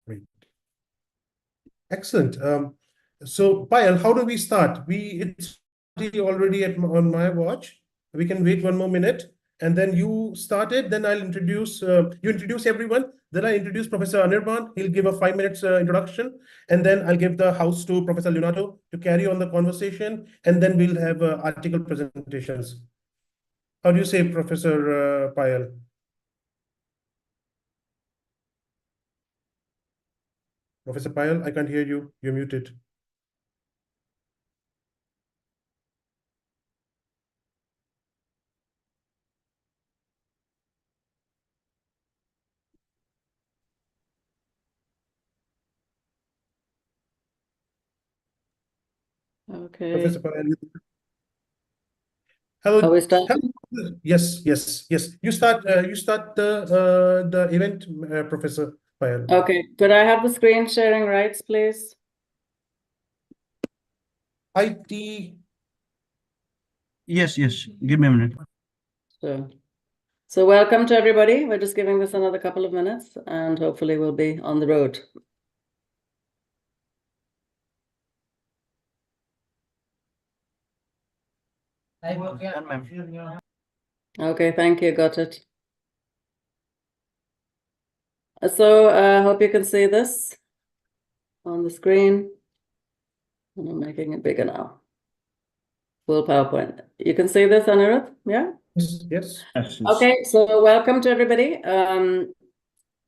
Great. Excellent. So Payal, how do we start? It's already on my watch. We can wait one more minute, and then you start it. Then I'll introduce you introduce everyone. Then I introduce Professor Anirban. He'll give a 5 minutes introduction, and then I'll give the house to Professor Leonardo to carry on the conversation, and then we'll have article presentations. How do you say, Professor Payal? Professor Payal, I can't hear you. You're muted. Okay. Professor Payal. Hello. Are we starting? Yes. You start the event, Professor Payal. Okay. Could I have the screen sharing rights, please? IT. Yes. Give me a minute. So welcome to everybody. We're just giving this another couple of minutes, and hopefully we'll be on the road. Okay, thank you. Got it. So I hope you can see this on the screen. And I'm making it bigger now. Full PowerPoint. You can see this, Anirudh? Yeah? Yes. Okay, so welcome to everybody.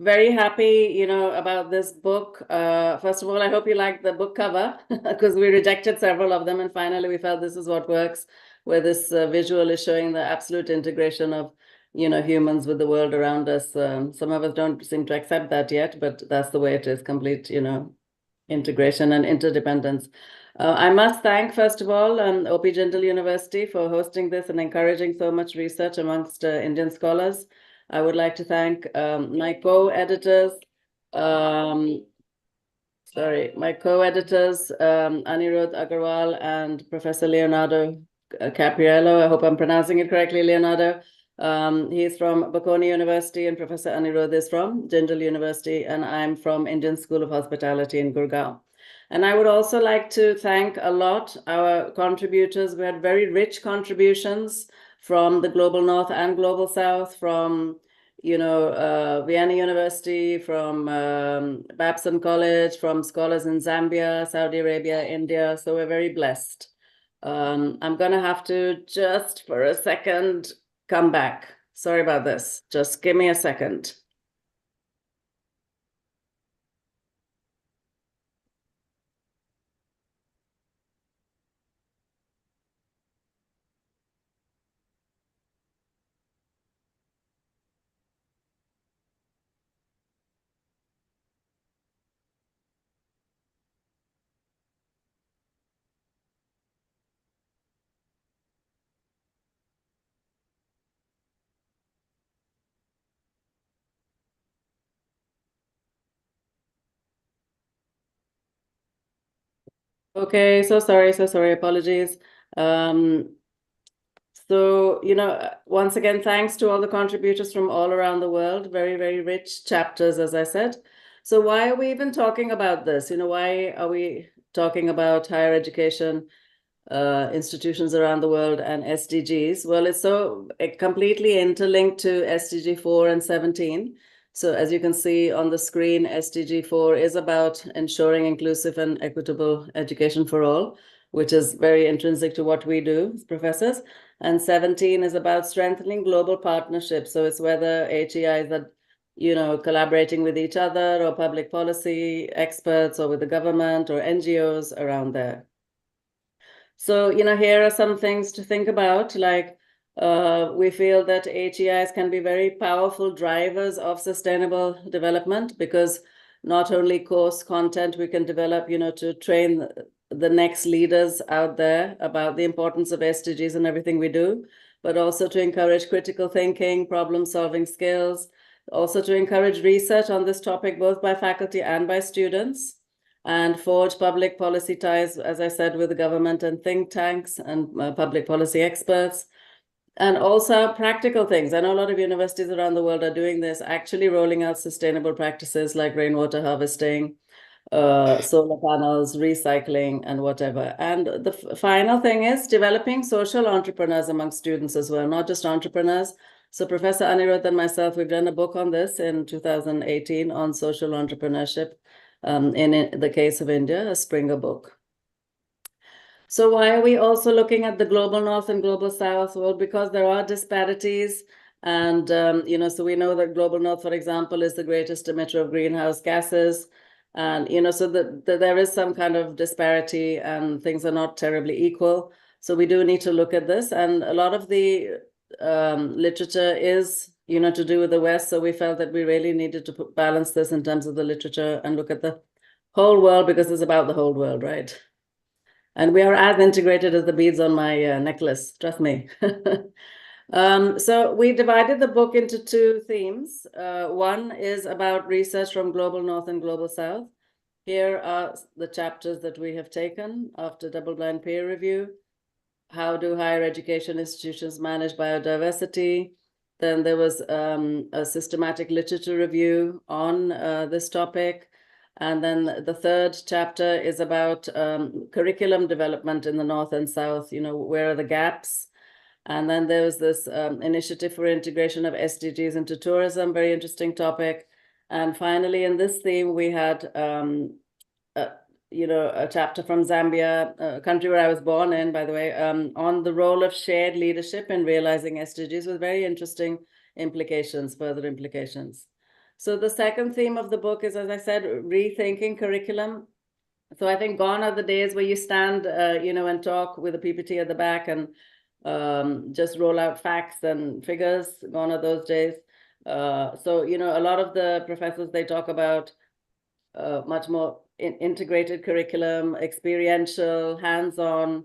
Very happy, about this book. First of all, I hope you like the book cover because we rejected several of them, and finally we felt this is what works, where this visual is showing the absolute integration of, humans with the world around us. Some of us don't seem to accept that yet, but that's the way it is, complete, integration and interdependence. I must thank, first of all, OP Jindal University for hosting this and encouraging so much research amongst Indian scholars. I would like to thank my co-editors, Anirudh Agarwal and Professor Leonardo Capriello. I hope I'm pronouncing it correctly, Leonardo. He's from Bocconi University, and Professor Anirudh is from Jindal University, and I'm from Indian School of Hospitality in Gurgaon. And I would also like to thank a lot our contributors. We had very rich contributions from the Global North and Global South, from Vienna University, from Babson College, from scholars in Zambia, Saudi Arabia, India. So we're very blessed. I'm going to have to just for a second come back. Sorry about this. Just give me a second. Okay, so sorry, apologies. So, once again, thanks to all the contributors from all around the world. Very, very rich chapters, as I said. So why are we even talking about this? Why are we talking about higher education institutions around the world and SDGs? Well, it's so completely interlinked to SDG 4 and 17. So as you can see on the screen, SDG 4 is about ensuring inclusive and equitable education for all, which is very intrinsic to what we do as professors. And 17 is about strengthening global partnerships. So it's whether HEIs are, collaborating with each other or public policy experts or with the government or NGOs around there. So, here are some things to think about, like we feel that HEIs can be very powerful drivers of sustainable development, because not only course content we can develop, to train the next leaders out there about the importance of SDGs and everything we do, but also to encourage critical thinking, problem-solving skills, also to encourage research on this topic, both by faculty and by students, and forge public policy ties, as I said, with the government and think tanks and public policy experts, And also practical things. I know a lot of universities around the world are doing this, actually rolling out sustainable practices like rainwater harvesting, solar panels, recycling, and whatever. And the final thing is developing social entrepreneurs among students as well, not just entrepreneurs. So Professor Anirudh and myself, we've done a book on this in 2018 on social entrepreneurship, in the case of India, a Springer book. So why are we also looking at the global north and global south? Well, because there are disparities. And, so we know that global north, for example, is the greatest emitter of greenhouse gases. And, so there is some kind of disparity and things are not terribly equal. So we do need to look at this. And a lot of the literature is, to do with the West. So we felt that we really needed to balance this in terms of the literature and look at the whole world, because it's about the whole world, right? And we are as integrated as the beads on my necklace, trust me. So we divided the book into two themes. One is about research from Global North and Global South. Here are the chapters that we have taken after double-blind peer review. How do higher education institutions manage biodiversity? Then there was a systematic literature review on this topic. And then the third chapter is about curriculum development in the North and South, where are the gaps? And then there was this initiative for integration of SDGs into tourism, very interesting topic. And finally, in this theme, we had, a chapter from Zambia, a country where I was born in, by the way, on the role of shared leadership in realizing SDGs with very interesting implications, further implications. So the second theme of the book is, as I said, rethinking curriculum. So I think gone are the days where you stand, and talk with a PPT at the back and just roll out facts and figures. Gone are those days. So, a lot of the professors, they talk about much more integrated curriculum, experiential, hands-on,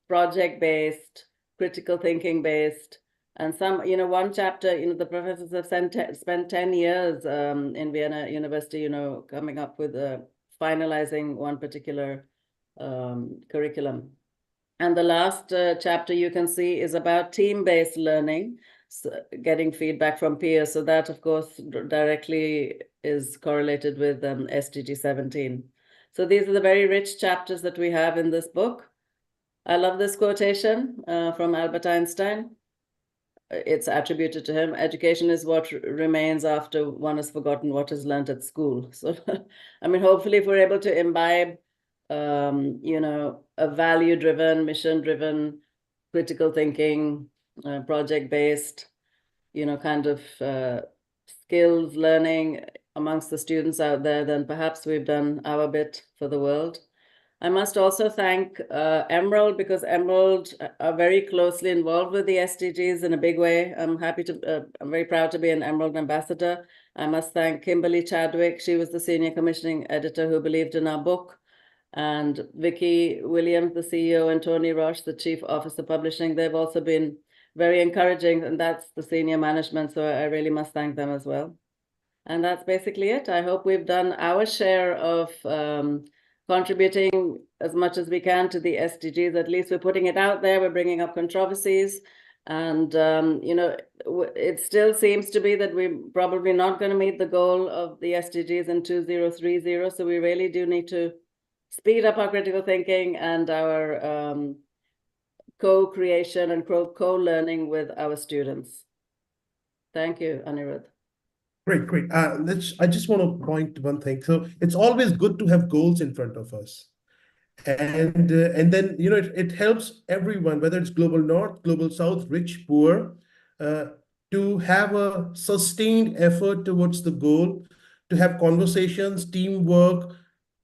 project-based, critical thinking-based. And some, one chapter, the professors have spent 10 years in Vienna University, coming up with finalizing one particular curriculum. And the last chapter you can see is about team-based learning, so getting feedback from peers. So that, of course, directly is correlated with SDG 17. So these are the very rich chapters that we have in this book. I love this quotation from Albert Einstein. It's attributed to him. Education is what remains after one has forgotten what is learned at school. So, hopefully if we're able to imbibe, a value-driven, mission-driven, critical thinking, project-based, kind of skills learning amongst the students out there, then perhaps we've done our bit for the world. I must also thank Emerald, because Emerald are very closely involved with the SDGs in a big way. I'm very proud to be an Emerald ambassador. I must thank Kimberly Chadwick. She was the senior commissioning editor who believed in our book. And Vicky Williams, the CEO, and Tony Roche, the chief officer publishing. They've also been very encouraging, and that's the senior management. So I really must thank them as well. And that's basically it. I hope we've done our share of contributing as much as we can to the SDGs. At least we're putting it out there. We're bringing up controversies. And, it still seems to be that we're probably not going to meet the goal of the SDGs in 2030. So we really do need to speed up our critical thinking and our co-creation and co-learning with our students. Thank you, Anirudh. Great. I just want to point to one thing. So it's always good to have goals in front of us. And then, it helps everyone, whether it's global north, global south, rich, poor, to have a sustained effort towards the goal, to have conversations, teamwork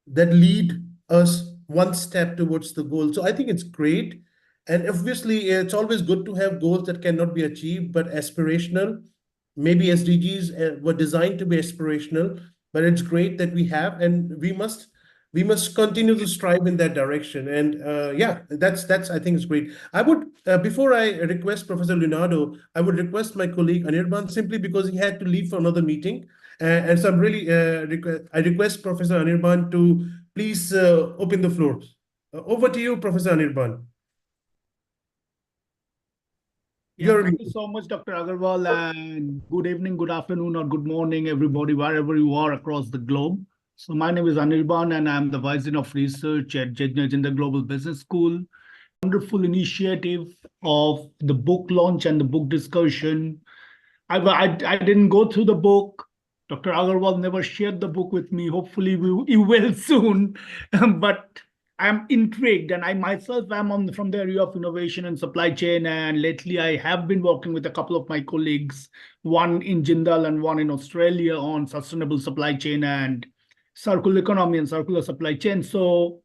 that lead us one step towards the goal. So I think it's great. And obviously, it's always good to have goals that cannot be achieved, but aspirational. Maybe SDGs were designed to be aspirational, but it's great that we have, and we must continue to strive in that direction. And that's I think is great. I would before I request Professor Leonardo, I would request my colleague Anirban, simply because he had to leave for another meeting, and so I'm really I request Professor Anirban to please open the floor. Over to you, Professor Anirban. You're Thank you so much, Dr. Agarwal, and good evening, good afternoon, or good morning, everybody, wherever you are across the globe. So my name is Anirban, and I'm the Vice Dean of Research at Jindal Global Business School. Wonderful initiative of the book launch and the book discussion. I didn't go through the book. Dr. Agarwal never shared the book with me. Hopefully, he will soon. But I'm intrigued, and I myself am from the area of innovation and supply chain. And lately, I have been working with a couple of my colleagues, one in Jindal and one in Australia, on sustainable supply chain and circular economy and circular supply chain. So,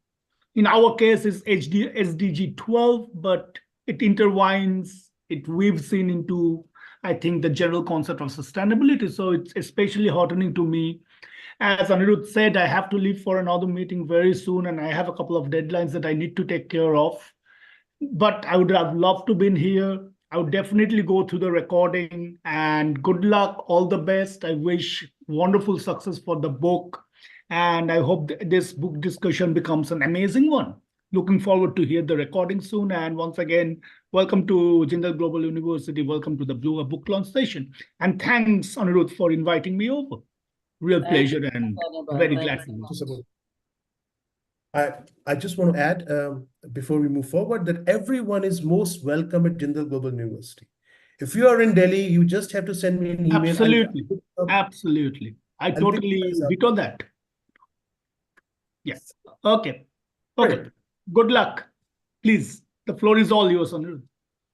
in our case, it's SDG 12, but it intertwines, it weaves into, I think, the general concept of sustainability. So it's especially heartening to me. As Anirudh said, I have to leave for another meeting very soon, and I have a couple of deadlines that I need to take care of. But I would have loved to be in here. I would definitely go through the recording, and good luck, all the best. I wish wonderful success for the book, and I hope this book discussion becomes an amazing one. Looking forward to hear the recording soon. And once again, welcome to Jindal Global University. Welcome to the Blue Book Launch Station. And thanks, Anirudh, for inviting me over. Real pleasure, and very glad to be. I just want to add, before we move forward, that everyone is most welcome at Jindal Global University. If you are in Delhi, you just have to send me an email. Absolutely. Absolutely. I totally veto that. Yes. Okay. Okay. Great. Good luck. Please, the floor is all yours, Anirudh.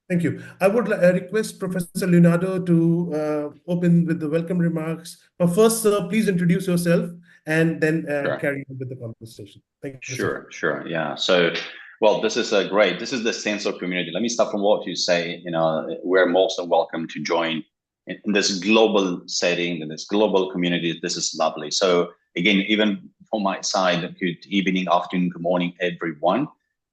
Thank you. I would request Professor Leonardo to open with the welcome remarks. But first, sir, please introduce yourself and then carry on with the conversation. Thank you. Sure. Yeah. So, well, this is great. This is the sense of community. Let me start from what you say. We're most welcome to join in this global setting, in this global community. This is lovely. So again, even from my side, good evening, afternoon, good morning, everyone.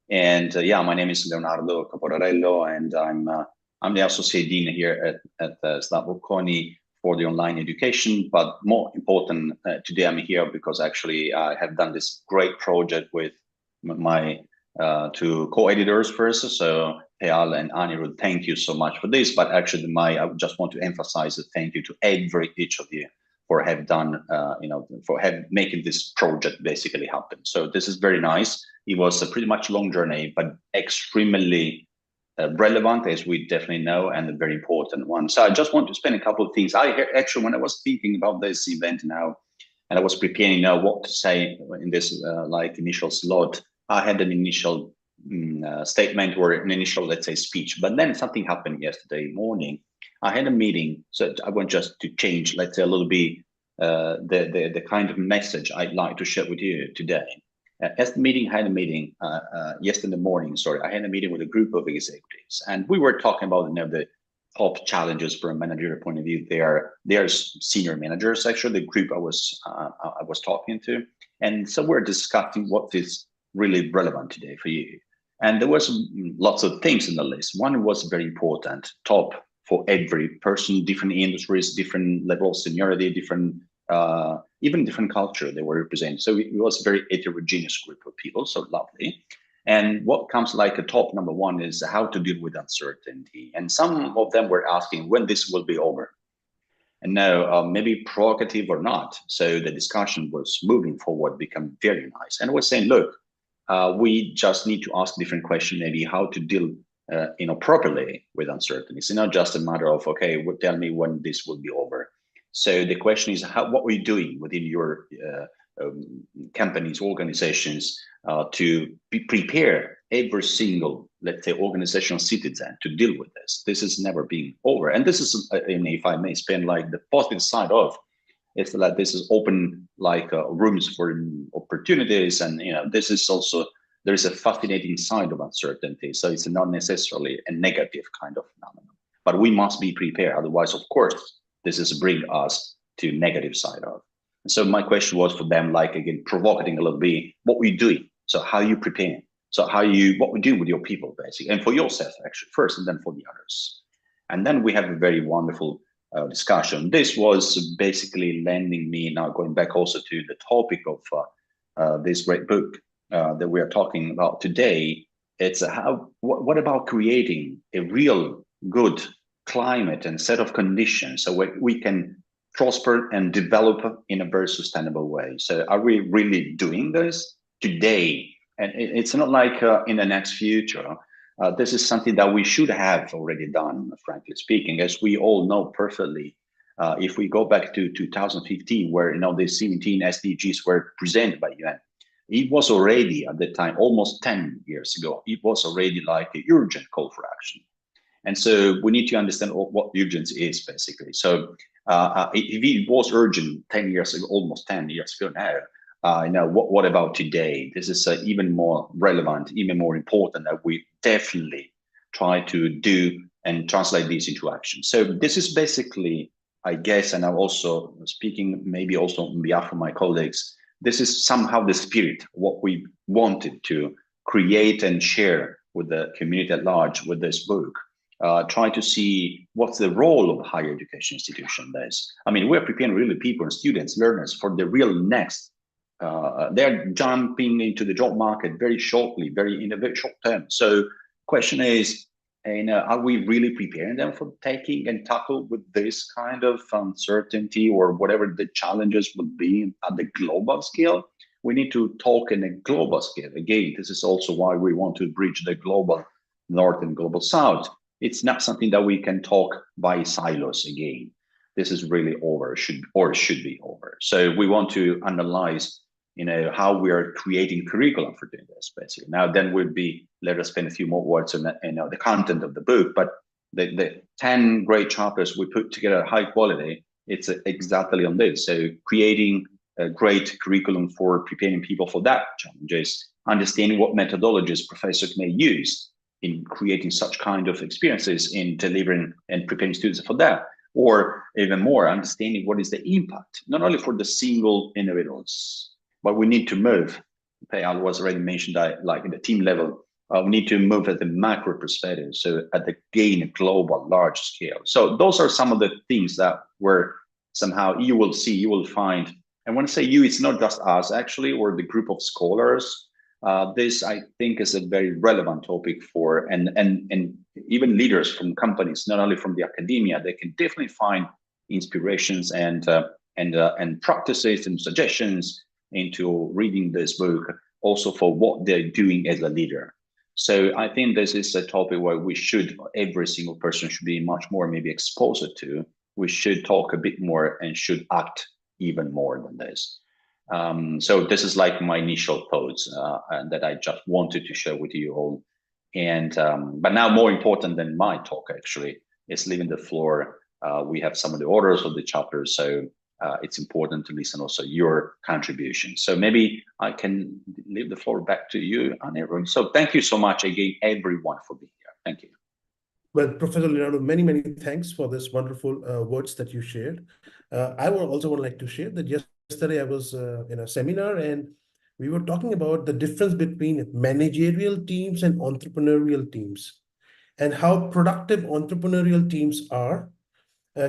And yeah, my name is Leonardo Caporarello, and I'm the associate dean here at SLAP Bocconi for the online education. But more important, today I'm here because actually I have done this great project with my two co-editors first. So Payal and Anirudh, thank you so much for this. But actually, I just want to emphasize a thank you to each of you for have done, making this project basically happen. So this is very nice. It was a pretty much long journey, but extremely relevant, as we definitely know, and a very important one. So I just want to spend a couple of things. Actually, when I was thinking about this event now, and I was preparing now what to say in this initial slot, I had an initial statement or an initial, let's say, speech. But then something happened yesterday morning. I had a meeting, so I want just to change, let's say, a little bit the kind of message I'd like to share with you today. As the meeting, I had a meeting yesterday morning. I had a meeting with a group of executives, and we were talking about the top challenges from a managerial point of view. They are senior managers, actually, the group I was talking to, and so we're discussing what is really relevant today for you. And there was lots of things in the list. One was very important, top for every person, different industries, different level of seniority, even different culture they were representing. So it was a very heterogeneous group of people, so lovely. And what comes like a top number one is how to deal with uncertainty. And some of them were asking when this will be over. And now, maybe provocative or not. So the discussion was moving forward, become very nice. And I was saying, look, we just need to ask different questions, maybe how to deal properly with uncertainty. It's not just a matter of, okay, tell me when this will be over. So the question is, what are you doing within your companies, organizations, to prepare every single, let's say, organizational citizen to deal with this? This is never being over. And this is, if I may spend like the positive side of, it's like this is open like rooms for opportunities. And, this is also, there is a fascinating side of uncertainty. So it's not necessarily a negative kind of phenomenon, but we must be prepared. Otherwise, of course, this is bring us to negative side of. And so my question was for them, like, again, provoking a little bit, what we doing? So how you preparing? So what we do with your people, basically, and for yourself, actually, first, and then for the others. And then we have a very wonderful discussion. This was basically lending me, now going back also to the topic of this great book that we are talking about today. It's what about creating a real good climate and set of conditions so we can prosper and develop in a very sustainable way. So are we really doing this today? And it's not like in the next future. This is something that we should have already done, frankly speaking, as we all know perfectly. If we go back to 2015, where the 17 SDGs were presented by UN, it was already at the time, almost 10 years ago, it was already like an urgent call for action. And so we need to understand what urgency is, basically. So if it was urgent 10 years ago, almost 10 years ago now, what about today? This is even more relevant, even more important that we definitely try to do and translate this into action. So this is basically, I guess, and I'm also speaking maybe also on behalf of my colleagues, this is somehow the spirit, what we wanted to create and share with the community at large with this book. Try to see what's the role of higher education institution is. I mean, we're preparing really people and students, learners for the real next. They're jumping into the job market very shortly, in a very short term. So question is, are we really preparing them for taking and tackle with this kind of uncertainty or whatever the challenges would be at the global scale? We need to talk in a global scale. Again, this is also why we want to bridge the global north and global south. It's not something that we can talk by silos again. This is really over, should be over. So we want to analyze, how we are creating curriculum for doing this, basically. Now, then let us spend a few more words on the content of the book, but the 10 great chapters we put together high quality, it's exactly on this. So creating a great curriculum for preparing people for that challenges, understanding what methodologies professors may use in creating such kind of experiences in delivering and preparing students for that, or even more, understanding what is the impact, not only for the single individuals, but we need to move. Payal was already mentioned that, like in the team level, we need to move at the macro perspective, so at the global, large scale. So those are some of the things that were somehow you will find. And when I say you, it's not just us actually, or the group of scholars. This, I think, is a very relevant topic for, and even leaders from companies, not only from the academia, they can definitely find inspirations and practices and suggestions into reading this book, also for what they're doing as a leader. So I think this is a topic where every single person should be much more maybe exposed to. We should talk a bit more and should act even more than this. So this is like my initial thoughts and that I just wanted to share with you all. And but now more important than my talk actually is leaving the floor. We have some of the orders of the chapters, so it's important to listen also your contribution. So maybe I can leave the floor back to you, Anirudh. So thank you so much again, everyone, for being here. Thank you. Well, Professor Leonardo, many, many thanks for this wonderful words that you shared. I would also like to share that yesterday I was in a seminar and we were talking about the difference between managerial teams and entrepreneurial teams and how productive entrepreneurial teams are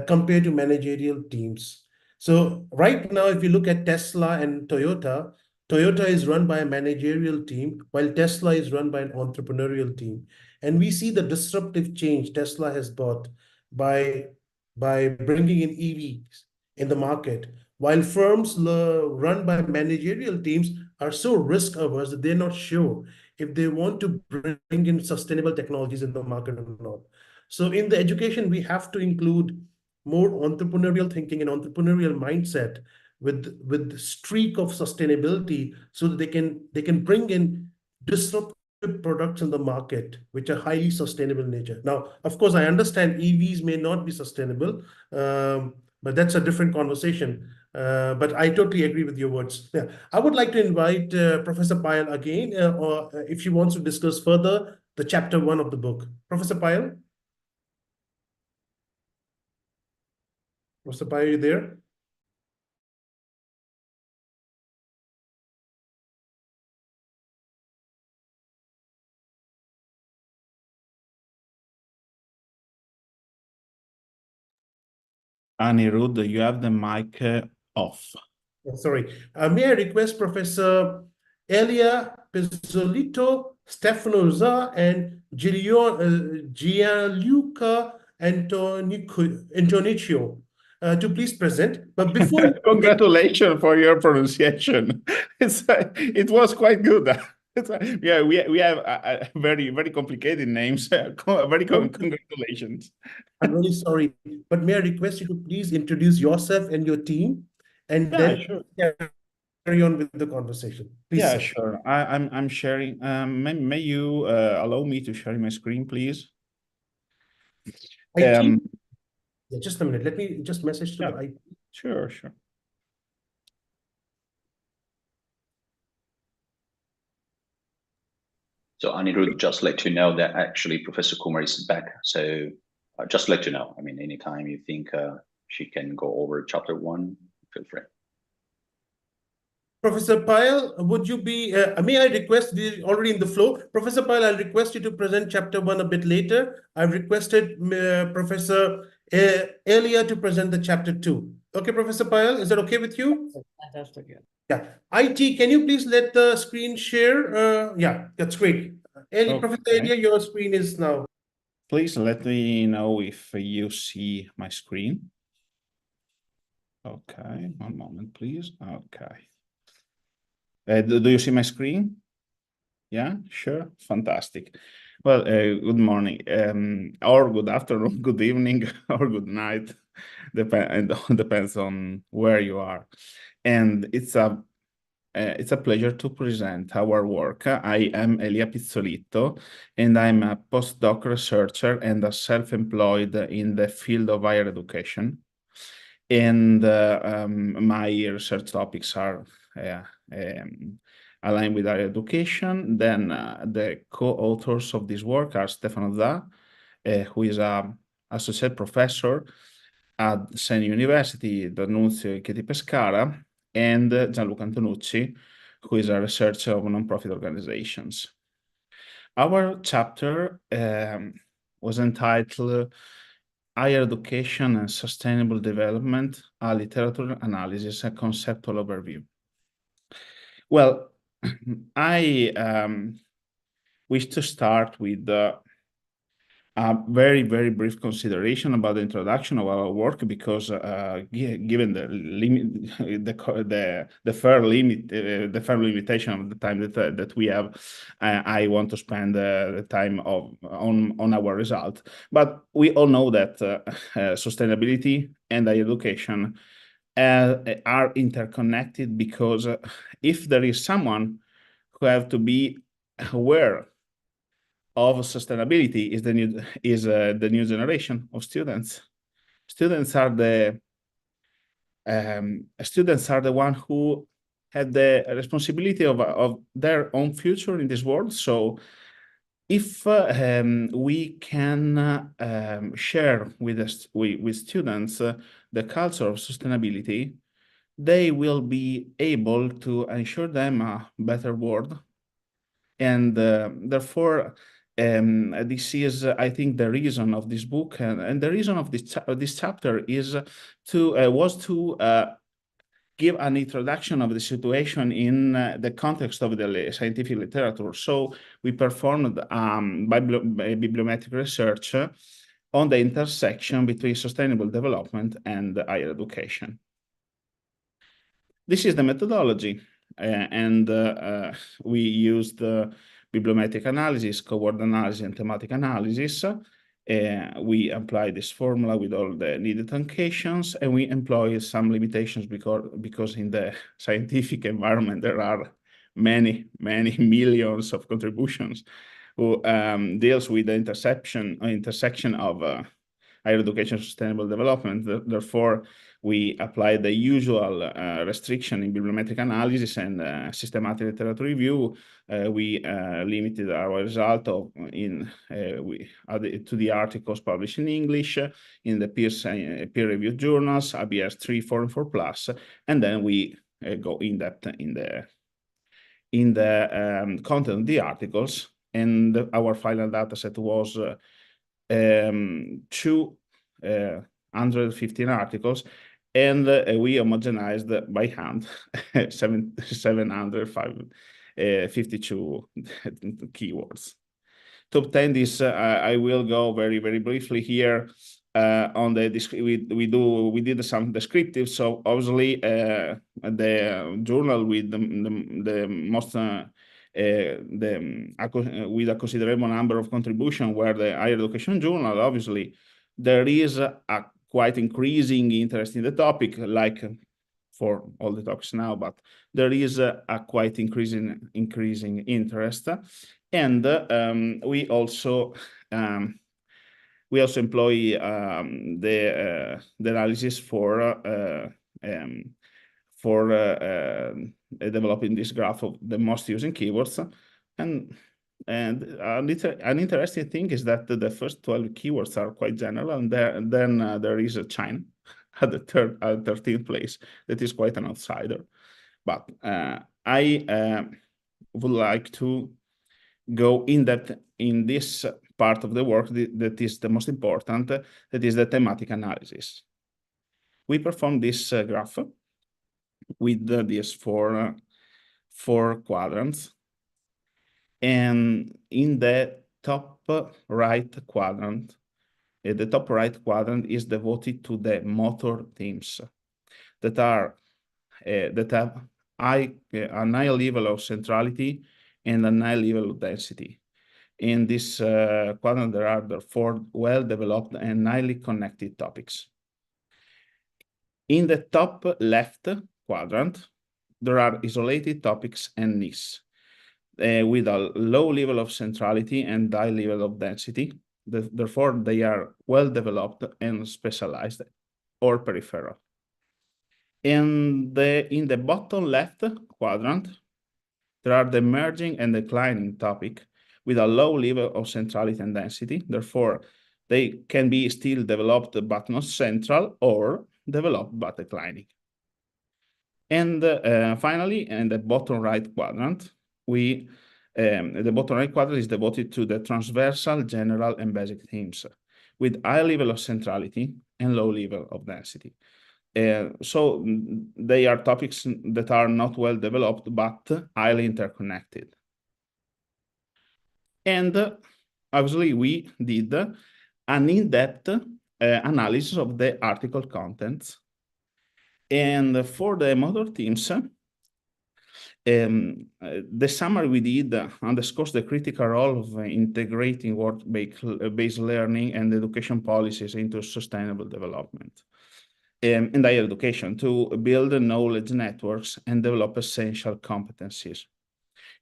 compared to managerial teams. So right now, if you look at Tesla and Toyota, Toyota is run by a managerial team, while Tesla is run by an entrepreneurial team. And we see the disruptive change Tesla has brought by bringing in EVs in the market, while firms run by managerial teams are so risk averse that they're not sure if they want to bring in sustainable technologies in the market or not. So in the education, we have to include more entrepreneurial thinking and entrepreneurial mindset with the streak of sustainability, so that they can bring in disruptive products in the market which are highly sustainable in nature. Now, of course, I understand EVs may not be sustainable, but that's a different conversation. But I totally agree with your words. Yeah, I would like to invite Professor Payal again, or if she wants to discuss further the chapter 1 of the book. Professor Payal? Professor Payal, are you there? Anirudh, you have the mic off. Sorry. May I request Professor Elia Pizzolito, Stefano Za, and Gianluca Antonicio to please present. But before Congratulations for your pronunciation. It was quite good. Yeah, we have very, very complicated names. Congratulations. I'm really sorry, but may I request you to please introduce yourself and your team, and Yeah, then sure. carry on with the conversation. Please, Yeah, sir. sure. I'm sharing. May you allow me to share my screen, please? IT, yeah, just a minute. Let me just message to Yeah. the IT. Sure, sure. So Anirudh, just let you know that actually Professor Kumar is back. So just let you know. I mean, anytime you think she can go over chapter 1, feel free. Professor Payal, would you be, may I request, we're already in the flow. Professor Payal, I'll request you to present chapter 1 a bit later. I've requested Professor Elia to present the chapter 2. Okay, Professor Payal, is that okay with you? Fantastic. Yeah. Yeah. IT, can you please let the screen share? Yeah, that's great. Professor Okay. Elia, your screen is now. Please let me know if you see my screen. Okay, one moment, please. Okay. Do you see my screen? Yeah, sure. Fantastic. Well, good morning, or good afternoon, good evening, or good night. Depends on where you are. And it's a pleasure to present our work. I am Elia Pizzolitto, and I'm a postdoc researcher and a self-employed in the field of higher education. And my research topics are aligned with higher education. Then the co-authors of this work are Stefano Zà, who is an associate professor at Seni University, D'Annunzio Chieti Pescara, and Gianluca Antonucci, who is a researcher of nonprofit organizations. Our chapter was entitled Higher Education and Sustainable Development, a Literature Analysis and Conceptual Overview. Well, I wish to start with a very, very brief consideration about the introduction of our work, because given the limit, the fair limitation of the time that we have, I want to spend the time on our result. But we all know that sustainability and education are interconnected, because if there is someone who have to be aware of sustainability is the new generation of students. Students are the one who have the responsibility of their own future in this world. So if we can share with students the culture of sustainability, they will be able to ensure them a better world. And therefore, this is, I think, the reason of this book, and the reason of this chapter is to give an introduction of the situation in the context of the scientific literature. So we performed bibliometric research on the intersection between sustainable development and higher education. This is the methodology, and we used bibliometric analysis, cohort analysis, and thematic analysis. We apply this formula with all the needed truncations, and we employ some limitations because in the scientific environment there are many millions of contributions who deals with the intersection of higher education, sustainable development. Therefore, we apply the usual restriction in bibliometric analysis and systematic literature review. We limited our result to the articles published in English in the peer-reviewed journals, ABS 3, 4, and 4+, and then we go in depth in the content of the articles. And our final data set was 215 articles, and we homogenized by hand 752 keywords. To obtain this, I will go very, very briefly here on the we did some descriptive. So obviously, the journal with the most with a considerable number of contribution were the Higher Education Journal. Obviously, there is a quite increasing interest in the topic, like for all the talks now, but there is a quite increasing interest, and we also employ the analysis for developing this graph of the most using keywords, and an interesting thing is that the first 12 keywords are quite general, and then there is a China at the 13th place. That is quite an outsider. But I would like to go in depth in this part of the work that is the most important, that is the thematic analysis. We perform this graph with these four quadrants. And in the top right quadrant, the top right quadrant is devoted to the motor themes that are that have a high level of centrality and a high level of density. In this quadrant, there are therefore well-developed and highly connected topics. In the top left quadrant, there are isolated topics and niches with a low level of centrality and high level of density. Therefore, they are well-developed and specialized or peripheral. In the bottom left quadrant, there are the emerging and declining topic with a low level of centrality and density. Therefore, they can be still developed but not central, or developed but declining. And finally, in the bottom right quadrant, the bottom right quadrant is devoted to the transversal, general, and basic themes with high level of centrality and low level of density. So they are topics that are not well developed, but highly interconnected. And obviously, we did an in-depth analysis of the article contents. And for the motor themes, the summary we did underscores the critical role of integrating work-based learning and education policies into sustainable development and higher education to build knowledge networks and develop essential competencies.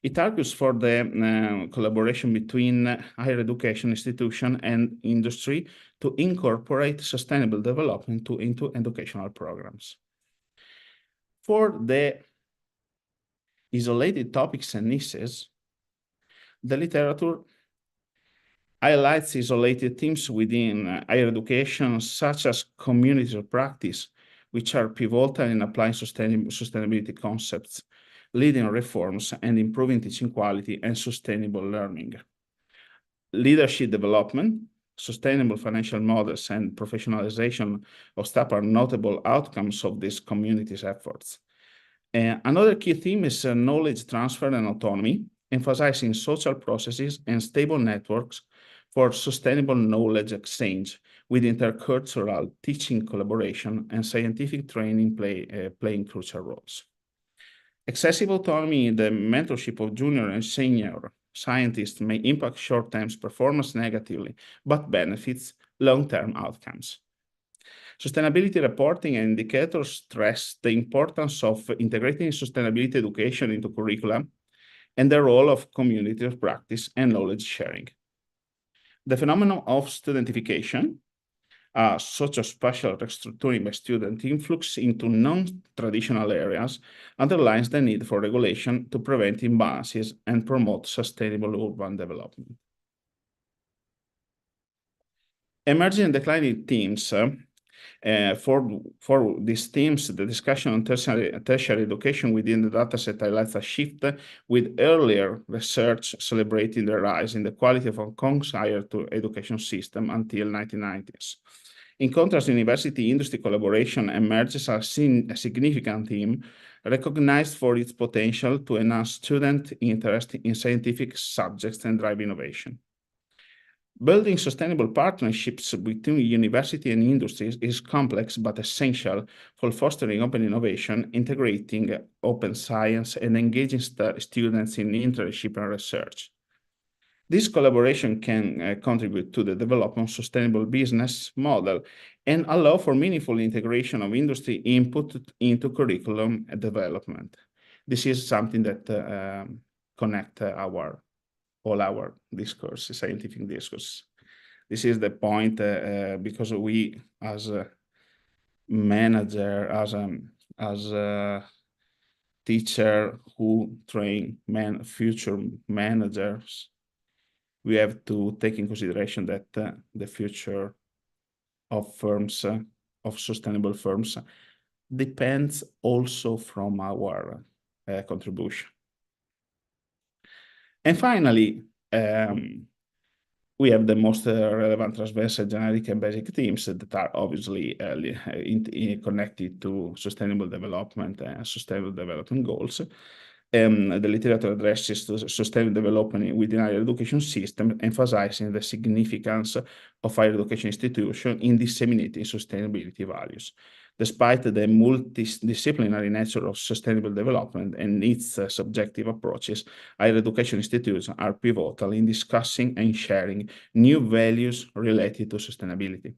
It argues for the collaboration between higher education institution and industry to incorporate sustainable development into educational programs. For the isolated topics and niches, the literature highlights isolated themes within higher education, such as communities of practice, which are pivotal in applying sustainability concepts, leading reforms, and improving teaching quality and sustainable learning. Leadership development, sustainable financial models, and professionalization of staff are notable outcomes of these communities' efforts. Another key theme is knowledge transfer and autonomy, emphasizing social processes and stable networks for sustainable knowledge exchange with intercultural teaching collaboration and scientific training playing crucial roles. Excessive autonomy in the mentorship of junior and senior scientists may impact short-term performance negatively, but benefits long-term outcomes. Sustainability reporting and indicators stress the importance of integrating sustainability education into curricula and the role of community of practice and knowledge sharing. The phenomenon of studentification, such as spatial restructuring by student influx into non-traditional areas, underlines the need for regulation to prevent imbalances and promote sustainable urban development. Emerging and declining themes. For these themes, the discussion on tertiary education within the dataset highlights a shift with earlier research celebrating the rise in the quality of Hong Kong's higher education system until 1990s. In contrast, university-industry collaboration emerges as a significant theme, recognized for its potential to enhance student interest in scientific subjects and drive innovation. Building sustainable partnerships between university and industries is complex but essential for fostering open innovation, integrating open science, and engaging students in internship and research. This collaboration can contribute to the development of sustainable business model and allow for meaningful integration of industry input into curriculum development. This is something that connect all our discourse, scientific discourse. This is the point because we, as a manager, as a teacher who train future managers, we have to take in consideration that the future of firms, of sustainable firms, depends also from our contribution. And finally, we have the most relevant transversal, generic, and basic themes that are obviously connected to sustainable development and sustainable development goals. The literature addresses sustainable development within higher education system, emphasizing the significance of higher education institutions in disseminating sustainability values. Despite the multidisciplinary nature of sustainable development and its subjective approaches, higher education institutions are pivotal in discussing and sharing new values related to sustainability.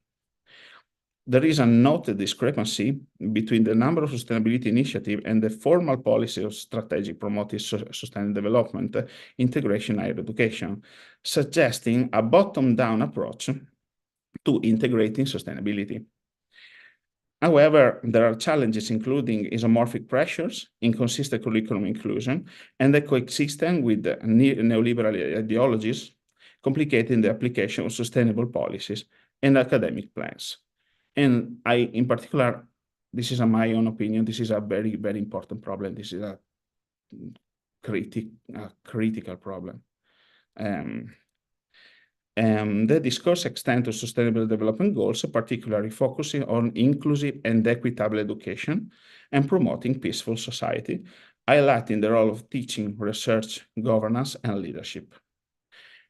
There is a noted discrepancy between the number of sustainability initiatives and the formal policy of strategic promoting sustainable development integration in higher education, suggesting a bottom-down approach to integrating sustainability. However, there are challenges including isomorphic pressures, inconsistent curriculum inclusion, and the coexistence with neoliberal ideologies, complicating the application of sustainable policies and academic plans. And in particular, this is my own opinion, this is a very, very important problem. This is a critical problem. The discourse extends to sustainable development goals, particularly focusing on inclusive and equitable education and promoting peaceful society, highlighting the role of teaching, research, governance, and leadership.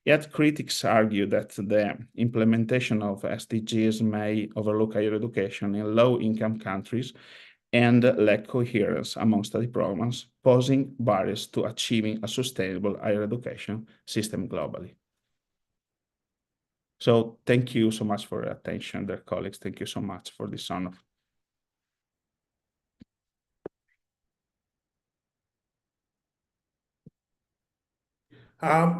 Yet critics argue that the implementation of SDGs may overlook higher education in low-income countries and lack coherence among study programs, posing barriers to achieving a sustainable higher education system globally. So thank you so much for your attention, dear colleagues. Thank you so much for this honor. I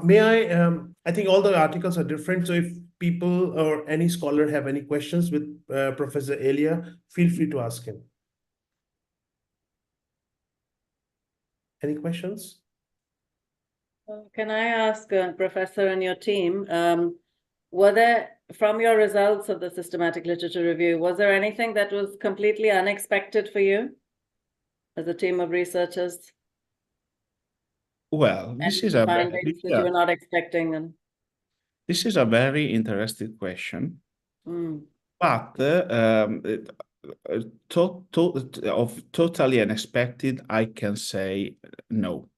think all the articles are different. So if people or any scholar have any questions with Professor Elia, feel free to ask him. Any questions? Can I ask, Professor and your team, were there, from your results of the systematic literature review, was there anything that was completely unexpected for you as a team of researchers? Well, this is a findings that you were not expecting. And this is a very interesting question. But totally unexpected, I can say no.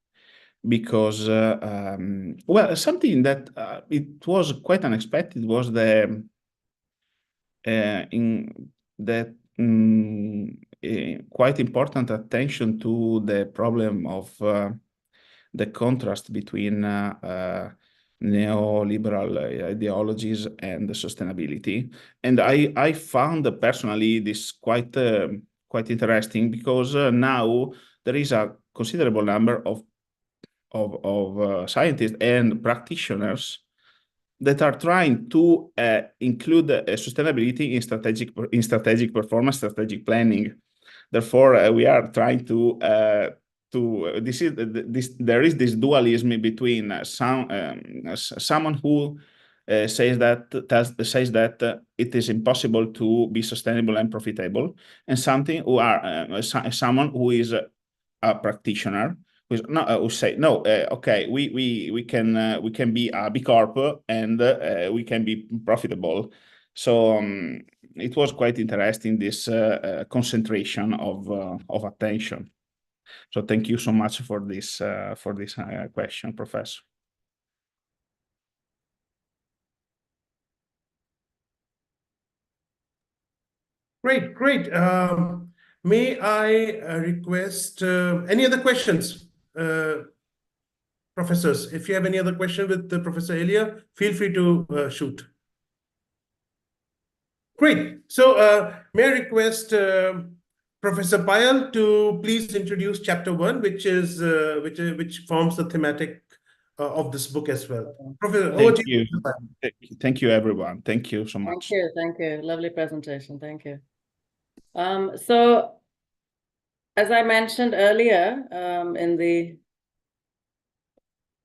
Because well, something that it was quite unexpected was the quite important attention to the problem of the contrast between neoliberal ideologies and sustainability, and I found personally this quite interesting because now there is a considerable number of scientists and practitioners that are trying to include sustainability in strategic performance, strategic planning. Therefore, we are trying to there is this dualism between someone who says that it is impossible to be sustainable and profitable, and someone who is a practitioner who say no, okay, we can be a B Corp and we can be profitable. So it was quite interesting, this concentration of attention. So thank you so much for this question, Professor. Great, great. May I request any other questions, professors? If you have any other question with Professor Elia, feel free to shoot. Great. So may I request Professor Payal to please introduce chapter 1, which forms the thematic of this book as well. Professor, over to you. Thank you, everyone. Thank you so much. Thank you. Lovely presentation. Thank you. So, as I mentioned earlier, in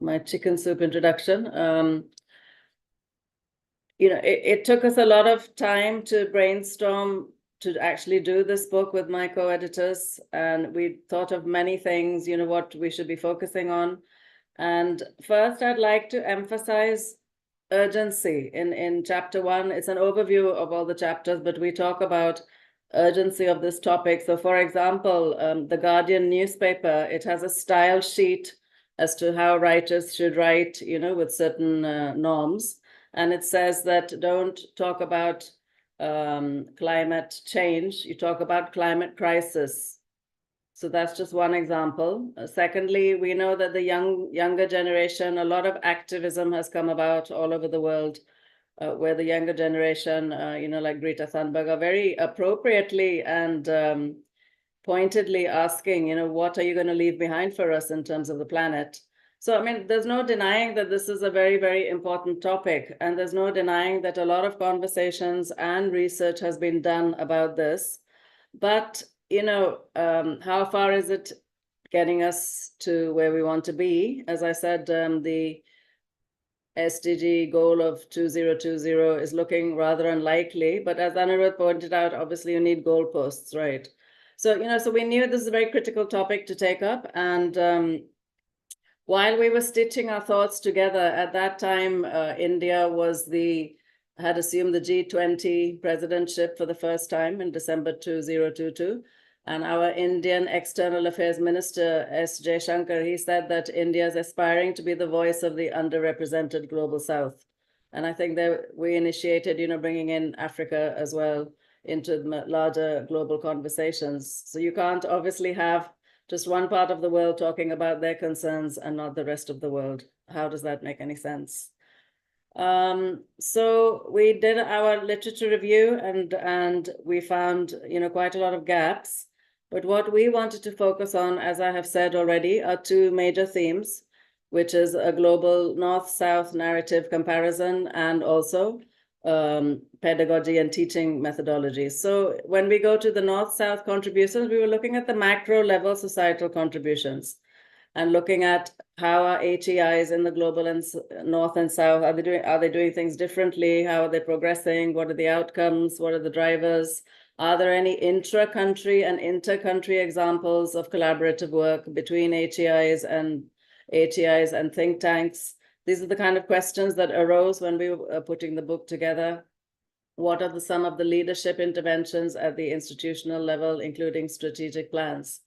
my chicken soup introduction, it took us a lot of time to brainstorm to actually do this book with my co-editors, and we thought of many things, what we should be focusing on. And first, I'd like to emphasize urgency. In chapter 1, it's an overview of all the chapters, but we talk about urgency of this topic. So, for example, the Guardian newspaper, it has a style sheet as to how writers should write, with certain norms. And it says that don't talk about climate change, you talk about climate crisis. So that's just one example. Secondly, we know that the younger generation, a lot of activism has come about all over the world, where the younger generation, like Greta Thunberg, are very appropriately and pointedly asking, what are you going to leave behind for us in terms of the planet? So, I mean, there's no denying that this is a very, very important topic, and there's no denying that a lot of conversations and research has been done about this. But, how far is it getting us to where we want to be? As I said, the SDG goal of 2020 is looking rather unlikely, but as Anirudh pointed out, obviously you need goalposts, right? So, so we knew this is a very critical topic to take up, and while we were stitching our thoughts together, at that time, India had assumed the G20 presidentship for the first time in December 2022. And our Indian External Affairs Minister, S. Jaishankar, he said that India is aspiring to be the voice of the underrepresented global South. And I think that we initiated, bringing in Africa as well into the larger global conversations. So you can't obviously have just one part of the world talking about their concerns and not the rest of the world. How does that make any sense? So we did our literature review and we found, quite a lot of gaps. But what we wanted to focus on, as I have said already, are two major themes, which is a global North-South narrative comparison and also pedagogy and teaching methodologies. So when we go to the North-South contributions, we were looking at the macro level societal contributions and looking at how are HEIs in the global and North and South, are they doing things differently? How are they progressing? What are the outcomes? What are the drivers? Are there any intra-country and inter-country examples of collaborative work between HEIs and think tanks? These are the kind of questions that arose when we were putting the book together. What are some of the leadership interventions at the institutional level, including strategic plans?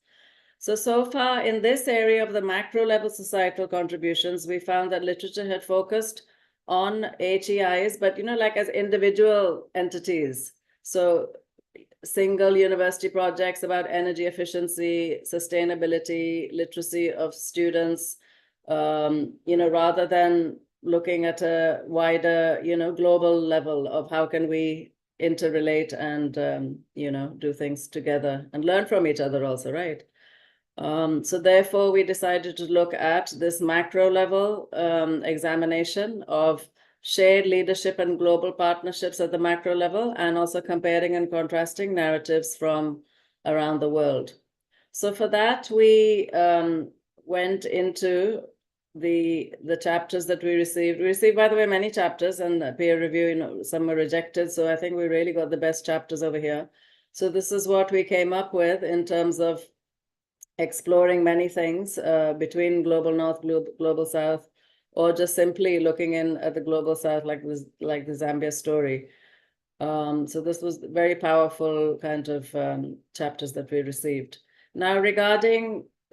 So far in this area of the macro level societal contributions, we found that literature had focused on HEIs, but like as individual entities. So single university projects about energy efficiency, sustainability, literacy of students, rather than looking at a wider, global level of how can we interrelate and, do things together and learn from each other also, right? So therefore, we decided to look at this macro level examination of shared leadership and global partnerships at the macro level, and also comparing and contrasting narratives from around the world. So for that, we went into the chapters that we received. We received, by the way, many chapters and peer review, some were rejected. So I think we really got the best chapters over here. So this is what we came up with in terms of exploring many things between global North, global South, or just simply looking in at the global South, like the Zambia story. So this was very powerful kind of chapters that we received. Now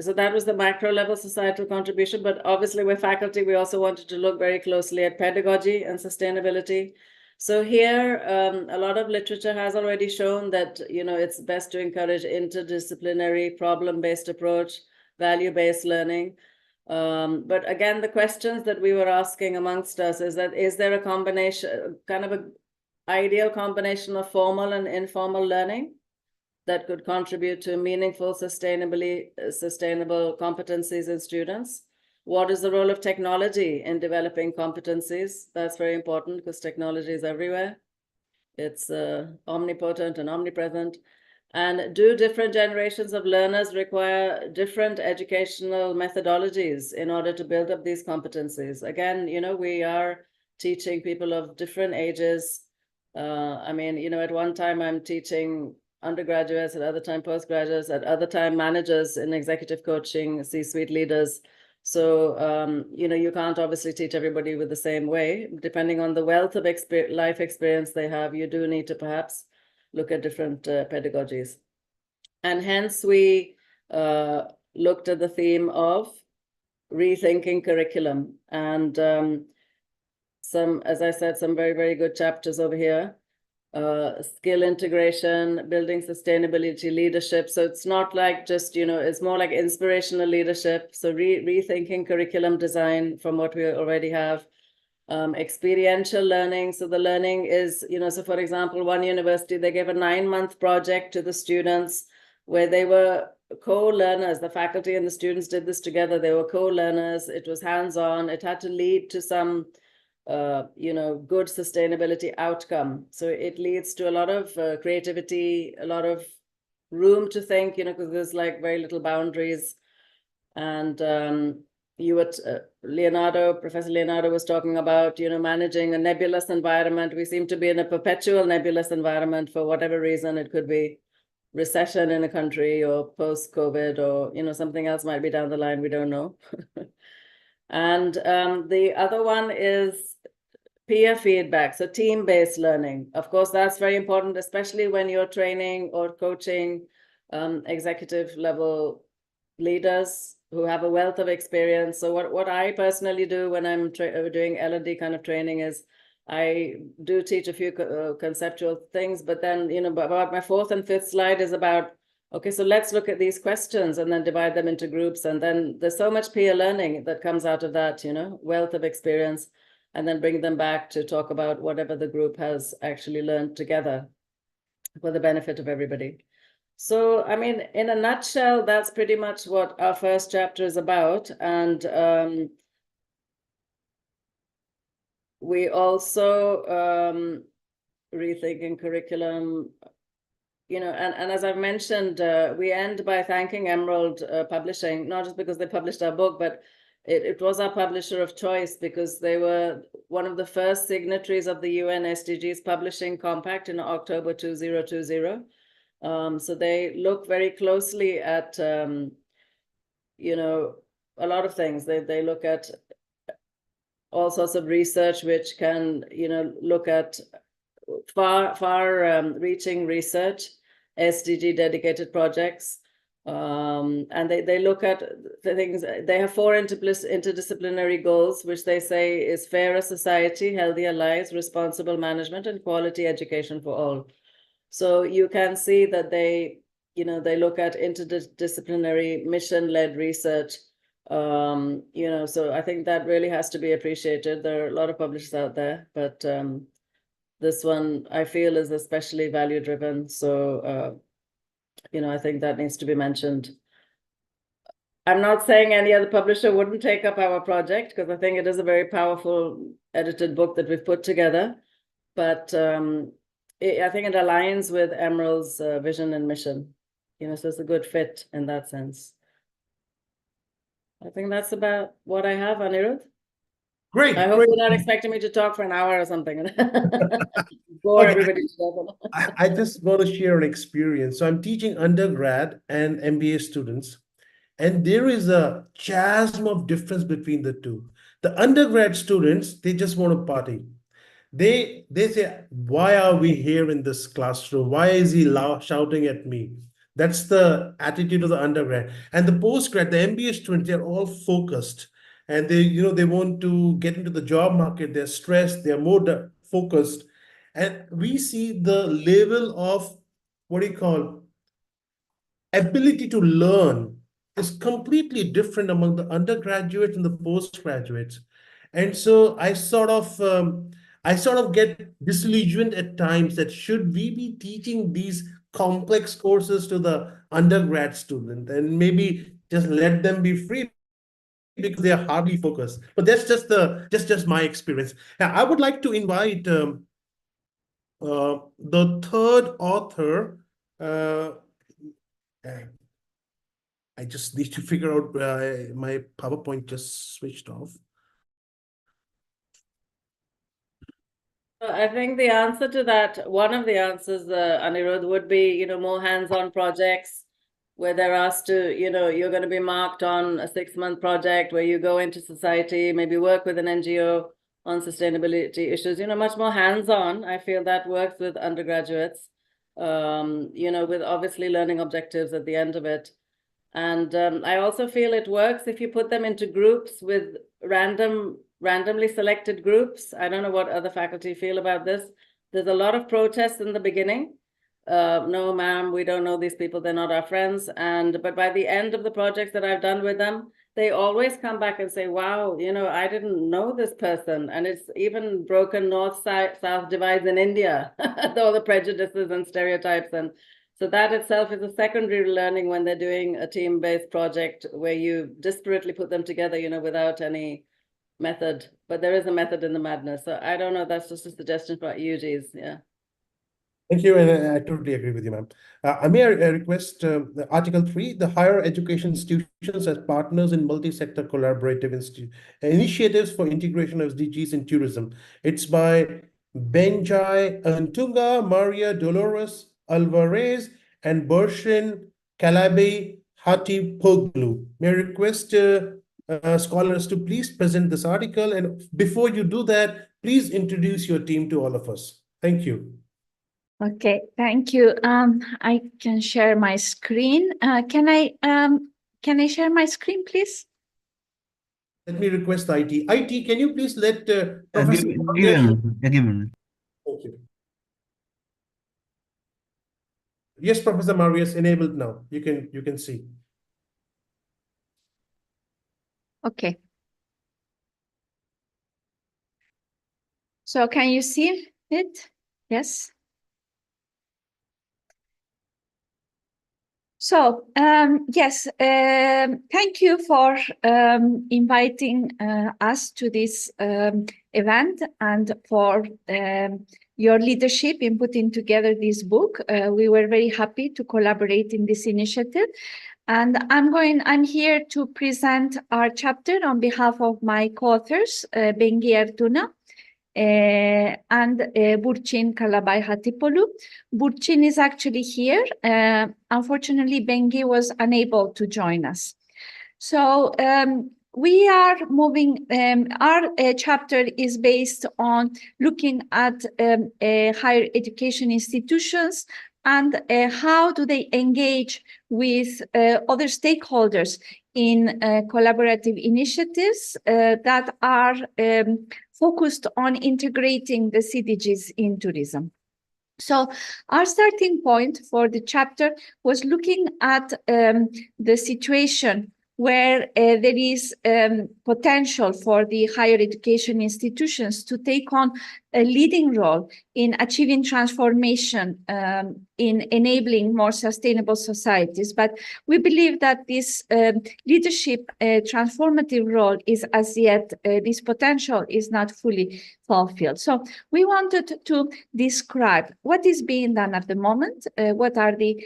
so that was the macro level societal contribution, but obviously we're faculty, we also wanted to look very closely at pedagogy and sustainability. So here, a lot of literature has already shown that, it's best to encourage interdisciplinary, problem-based approach, value-based learning. But again, the questions that we were asking amongst us is there a combination, kind of an ideal combination of formal and informal learning that could contribute to meaningful, sustainable competencies in students? What is the role of technology in developing competencies? That's very important because technology is everywhere. It's omnipotent and omnipresent. And do different generations of learners require different educational methodologies in order to build up these competencies? Again, we are teaching people of different ages. At one time I'm teaching undergraduates, at other time postgraduates, at other time managers in executive coaching, C-suite leaders. So, you can't obviously teach everybody with the same way. Depending on the wealth of life experience they have, you do need to perhaps look at different pedagogies. And hence we looked at the theme of rethinking curriculum. And as I said, some very, very good chapters over here. Skill integration, building sustainability leadership. So it's not like just, it's more like inspirational leadership. So rethinking curriculum design from what we already have. Experiential learning. So the learning is, so for example, one university, they gave a 9-month project to the students where they were co-learners. The faculty and the students did this together. They were co-learners. It was hands-on. It had to lead to some good sustainability outcome. So it leads to a lot of creativity, a lot of room to think, because there's like very little boundaries. And Professor Leonardo was talking about, managing a nebulous environment. We seem to be in a perpetual nebulous environment for whatever reason. It could be recession in a country or post-COVID or, something else might be down the line. We don't know. And the other one is peer feedback, so team-based learning. Of course, that's very important, especially when you're training or coaching executive level leaders who have a wealth of experience. So what I personally do when I'm doing L&D kind of training is I do teach a few conceptual things, but then, about my 4th and 5th slide is about, okay, so let's look at these questions and then divide them into groups. And then there's so much peer learning that comes out of that, wealth of experience, and then bring them back to talk about whatever the group has actually learned together for the benefit of everybody. So, in a nutshell, that's pretty much what our first chapter is about. And we also rethinking curriculum, and as I've mentioned, we end by thanking Emerald Publishing, not just because they published our book, but it was our publisher of choice because they were one of the first signatories of the UN SDGs Publishing Compact in October 2020. So they look very closely at, a lot of things. They look at all sorts of research which can, look at far-reaching research, SDG dedicated projects, and they look at the things. They have 4 interdisciplinary goals, which they say is fairer society, healthier lives, responsible management, and quality education for all. So you can see that they look at interdisciplinary mission-led research. So I think that really has to be appreciated. There are a lot of publishers out there, but this one I feel is especially value driven. So, I think that needs to be mentioned. I'm not saying any other publisher wouldn't take up our project because I think it is a very powerful edited book that we've put together. But I think it aligns with Emerald's vision and mission, so it's a good fit in that sense. I think that's about what I have, Anirudh. Great. I hope great. you're not expecting me to talk for an hour or something. Bore everybody to death. I just want to share an experience. So I'm teaching undergrad and MBA students, and there is a chasm of difference between the two. The undergrad students, they just want to party. They say, why are we here in this classroom? Why is he shouting at me? That's the attitude of the undergrad. And the postgrad, the MBA students, they're all focused. And they want to get into the job market. They're stressed. They're more focused. And we see the level of, what do you call, ability to learn is completely different among the undergraduates and the postgraduates. And so I sort of get disillusioned at times that should we be teaching these complex courses to the undergrad student and maybe just let them be free because they are hardly focused. But that's just my experience. Now, I would like to invite the third author. I just need to figure out my PowerPoint just switched off. I think the answer to that, one of the answers, Anirudh, would be, more hands-on projects where they're asked to, you're going to be marked on a 6-month project where you go into society, maybe work with an NGO on sustainability issues, much more hands-on. I feel that works with undergraduates, with obviously learning objectives at the end of it. And I also feel it works if you put them into groups with randomly selected groups. I don't know what other faculty feel about this. There's a lot of protests in the beginning. No, ma'am, we don't know these people. They're not our friends. But by the end of the projects that I've done with them, they always come back and say, wow, I didn't know this person. And it's even broken north-south divides in India, all the prejudices and stereotypes. And so that itself is a secondary learning when they're doing a team-based project where you disparately put them together, without any method. But there is a method in the madness. So I don't know, that's just a suggestion for UGs, yeah. Thank you, and I totally agree with you, ma'am. Amir, I request Article 3, the higher education institutions as partners in multi-sector collaborative initiatives for integration of SDGs in tourism. It's by Benjai Antunga, Maria Dolores Alvarez, and Bershin Kalabi Hatipoglu. May I request scholars to please present this article, and before you do that, please introduce your team to all of us. Thank you. Okay, thank you. I can share my screen. Can I share my screen, please? Let me request IT. IT, can you please let Give Professor give Marius- a minute. Yeah, give a minute. Thank you. Yes, Professor Marius, enabled now. You can see. Okay. So can you see it? Yes. So, yes, thank you for inviting us to this event and for your leadership in putting together this book. We were very happy to collaborate in this initiative. And I'm here to present our chapter on behalf of my co-authors, Bengi Ertuna and Burçin Kalabay Hatipoglu. Burçin is actually here. Unfortunately, Bengi was unable to join us. So we are moving, our chapter is based on looking at higher education institutions and how do they engage with other stakeholders in collaborative initiatives that are focused on integrating the CDGs in tourism. So our starting point for the chapter was looking at the situation where there is potential for the higher education institutions to take on a leading role in achieving transformation, in enabling more sustainable societies. But we believe that this leadership transformative role is as yet, this potential is not fully fulfilled. So we wanted to describe what is being done at the moment, what are the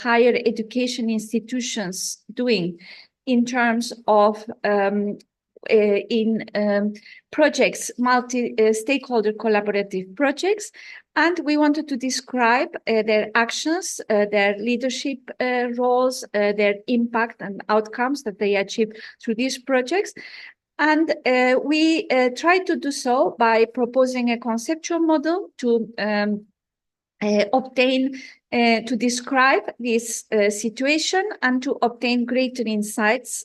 higher education institutions doing in terms of projects, multi-stakeholder collaborative projects. And we wanted to describe their actions, their leadership roles, their impact and outcomes that they achieve through these projects. And we tried to do so by proposing a conceptual model to to describe this situation and to obtain greater insights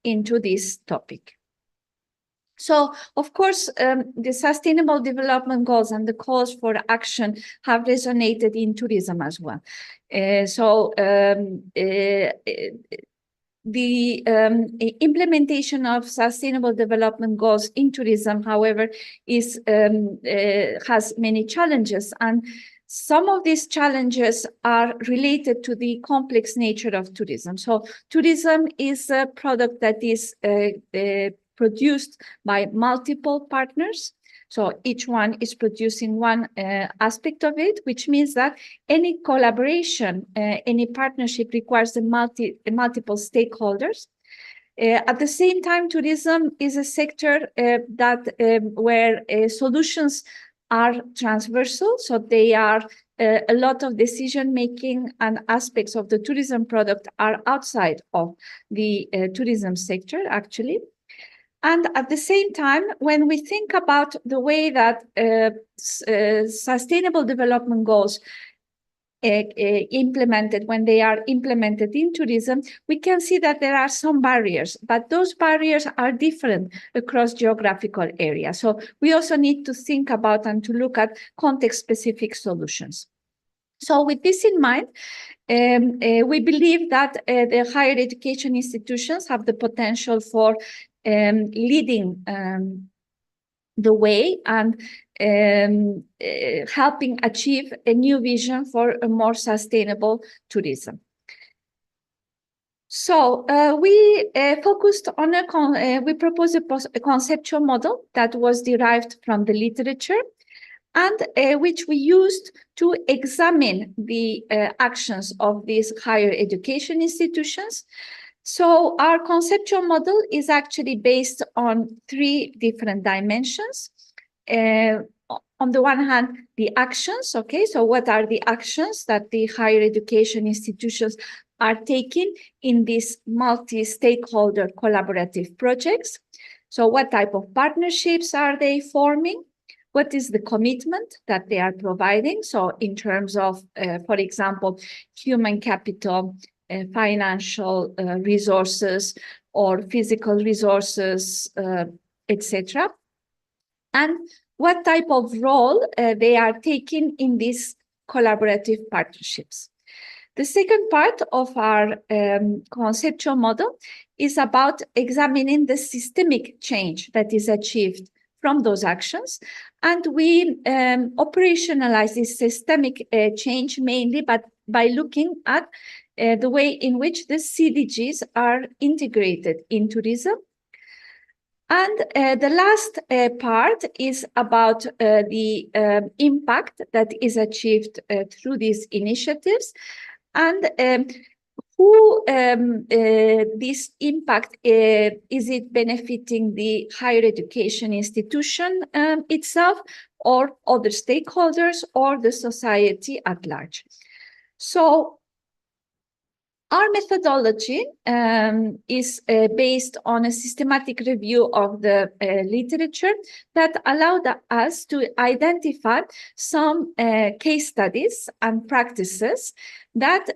into this topic. So, of course, the Sustainable Development Goals and the calls for action have resonated in tourism as well. The implementation of Sustainable Development Goals in tourism, however, has many challenges, and some of these challenges are related to the complex nature of tourism. So, tourism is a product that is produced by multiple partners. So each one is producing one aspect of it, which means that any collaboration, any partnership requires multiple stakeholders. At the same time, tourism is a sector where solutions are transversal, so they are a lot of decision-making and aspects of the tourism product are outside of the tourism sector, actually. And at the same time, when we think about the way that Sustainable Development Goals when they are implemented in tourism, we can see that there are some barriers, but those barriers are different across geographical areas. So we also need to think about and to look at context-specific solutions. So with this in mind, we believe that the higher education institutions have the potential for leading the way and helping achieve a new vision for a more sustainable tourism. So we focused on we proposed a conceptual model that was derived from the literature and which we used to examine the actions of these higher education institutions. So our conceptual model is actually based on 3 different dimensions. On the one hand, the actions, okay, so what are the actions that the higher education institutions are taking in these multi-stakeholder collaborative projects? So what type of partnerships are they forming? What is the commitment that they are providing? So in terms of, for example, human capital, financial resources or physical resources, etc. And what type of role they are taking in these collaborative partnerships. The second part of our conceptual model is about examining the systemic change that is achieved from those actions. And we operationalize this systemic change mainly by looking at the way in which the CDGs are integrated in tourism. And the last part is about the impact that is achieved through these initiatives and who this impact, is it benefiting the higher education institution itself or other stakeholders or the society at large. So our methodology is based on a systematic review of the literature that allowed us to identify some case studies and practices that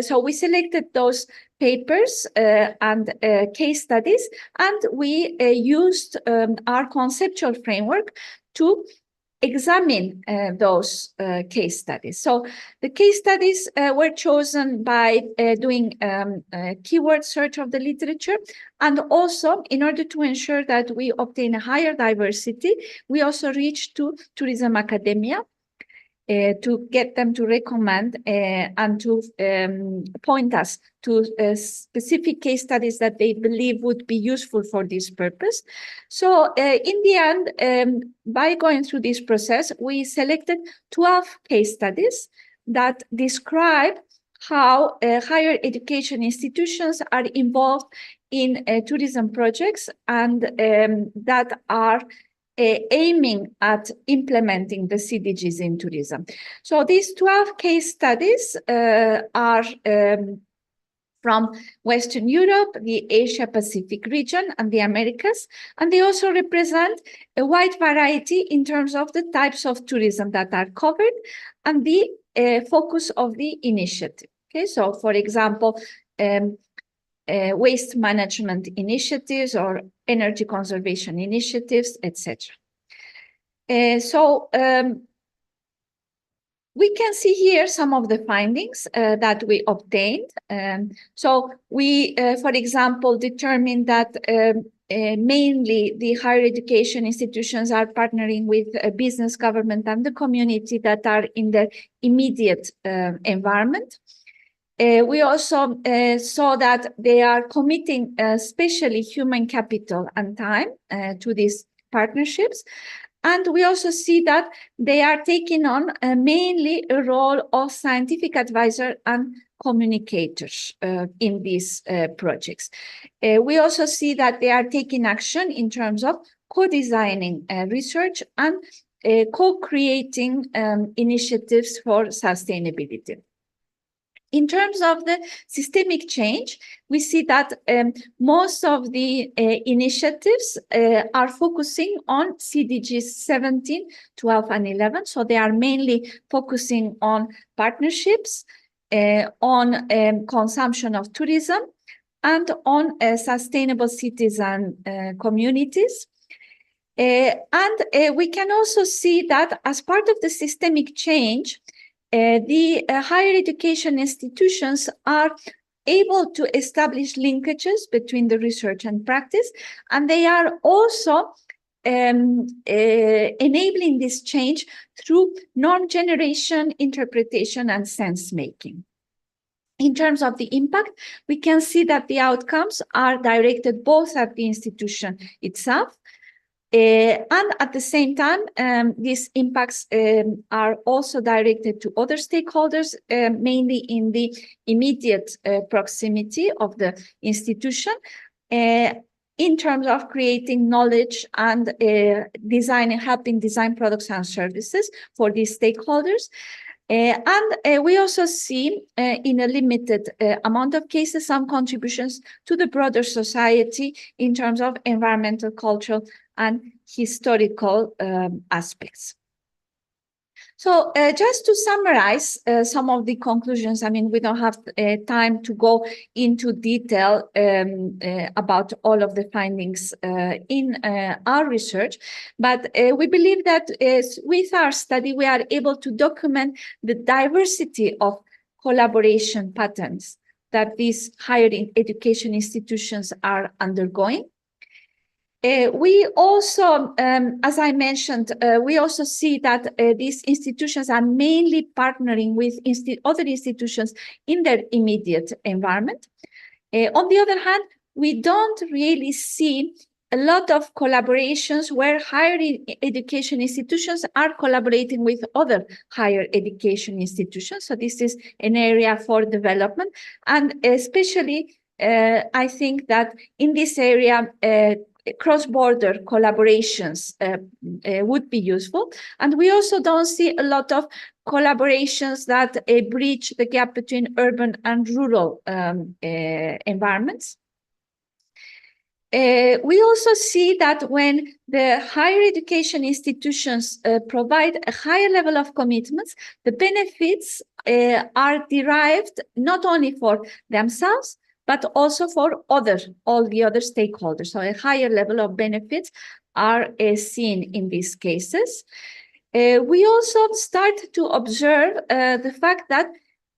so we selected those papers and case studies, and we used our conceptual framework to examine those case studies. So the case studies were chosen by doing keyword search of the literature, and also in order to ensure that we obtain a higher diversity, we also reached to tourism academia to get them to recommend and to point us to specific case studies that they believe would be useful for this purpose. So in the end, by going through this process, we selected 12 case studies that describe how higher education institutions are involved in tourism projects and that are aiming at implementing the CDGs in tourism. So these 12 case studies are from Western Europe, the Asia Pacific region, and the Americas, and they also represent a wide variety in terms of the types of tourism that are covered and the focus of the initiative. Okay, so for example, waste management initiatives or energy conservation initiatives, etc. We can see here some of the findings that we obtained. So we, for example, determined that mainly the higher education institutions are partnering with business, government, and the community that are in the immediate environment. We also saw that they are committing especially human capital and time to these partnerships. And we also see that they are taking on mainly a role of scientific advisor and communicators in these projects. We also see that they are taking action in terms of co-designing research and co-creating initiatives for sustainability. In terms of the systemic change, we see that most of the initiatives are focusing on CDGs 17, 12, and 11. So they are mainly focusing on partnerships, on consumption of tourism, and on sustainable citizen communities. And we can also see that as part of the systemic change, the higher education institutions are able to establish linkages between the research and practice, and they are also enabling this change through norm generation, interpretation, and sense making. In terms of the impact, we can see that the outcomes are directed both at the institution itself, and at the same time, these impacts are also directed to other stakeholders, mainly in the immediate proximity of the institution, in terms of creating knowledge and helping design products and services for these stakeholders. And we also see in a limited amount of cases some contributions to the broader society in terms of environmental, cultural, and historical aspects. So just to summarize some of the conclusions, I mean, we don't have time to go into detail about all of the findings in our research, but we believe that with our study, we are able to document the diversity of collaboration patterns that these higher education institutions are undergoing. We also, as I mentioned, we also see that these institutions are mainly partnering with other institutions in their immediate environment. On the other hand, we don't really see a lot of collaborations where higher education institutions are collaborating with other higher education institutions. So this is an area for development. And especially, I think that in this area, cross-border collaborations would be useful. And we also don't see a lot of collaborations that bridge the gap between urban and rural environments. We also see that when the higher education institutions provide a higher level of commitments, the benefits are derived not only for themselves, but also for all the other stakeholders. So a higher level of benefits are seen in these cases. We also start to observe the fact that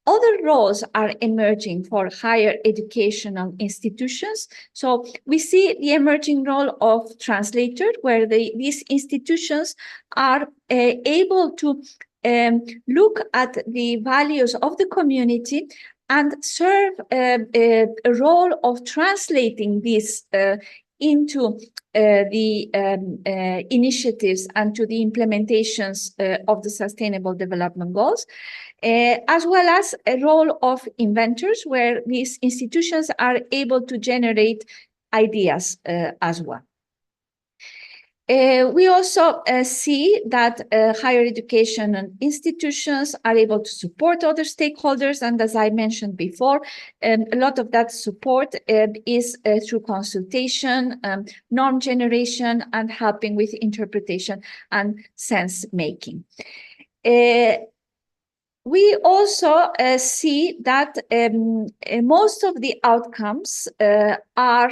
other roles are emerging for higher educational institutions. So we see the emerging role of translator, where these institutions are able to look at the values of the community and serve a role of translating this into the initiatives and to the implementations of the Sustainable Development Goals, as well as a role of inventors, where these institutions are able to generate ideas as well. We also see that higher education institutions are able to support other stakeholders. And as I mentioned before, a lot of that support is through consultation, norm generation, and helping with interpretation and sense making. we also see that most of the outcomes are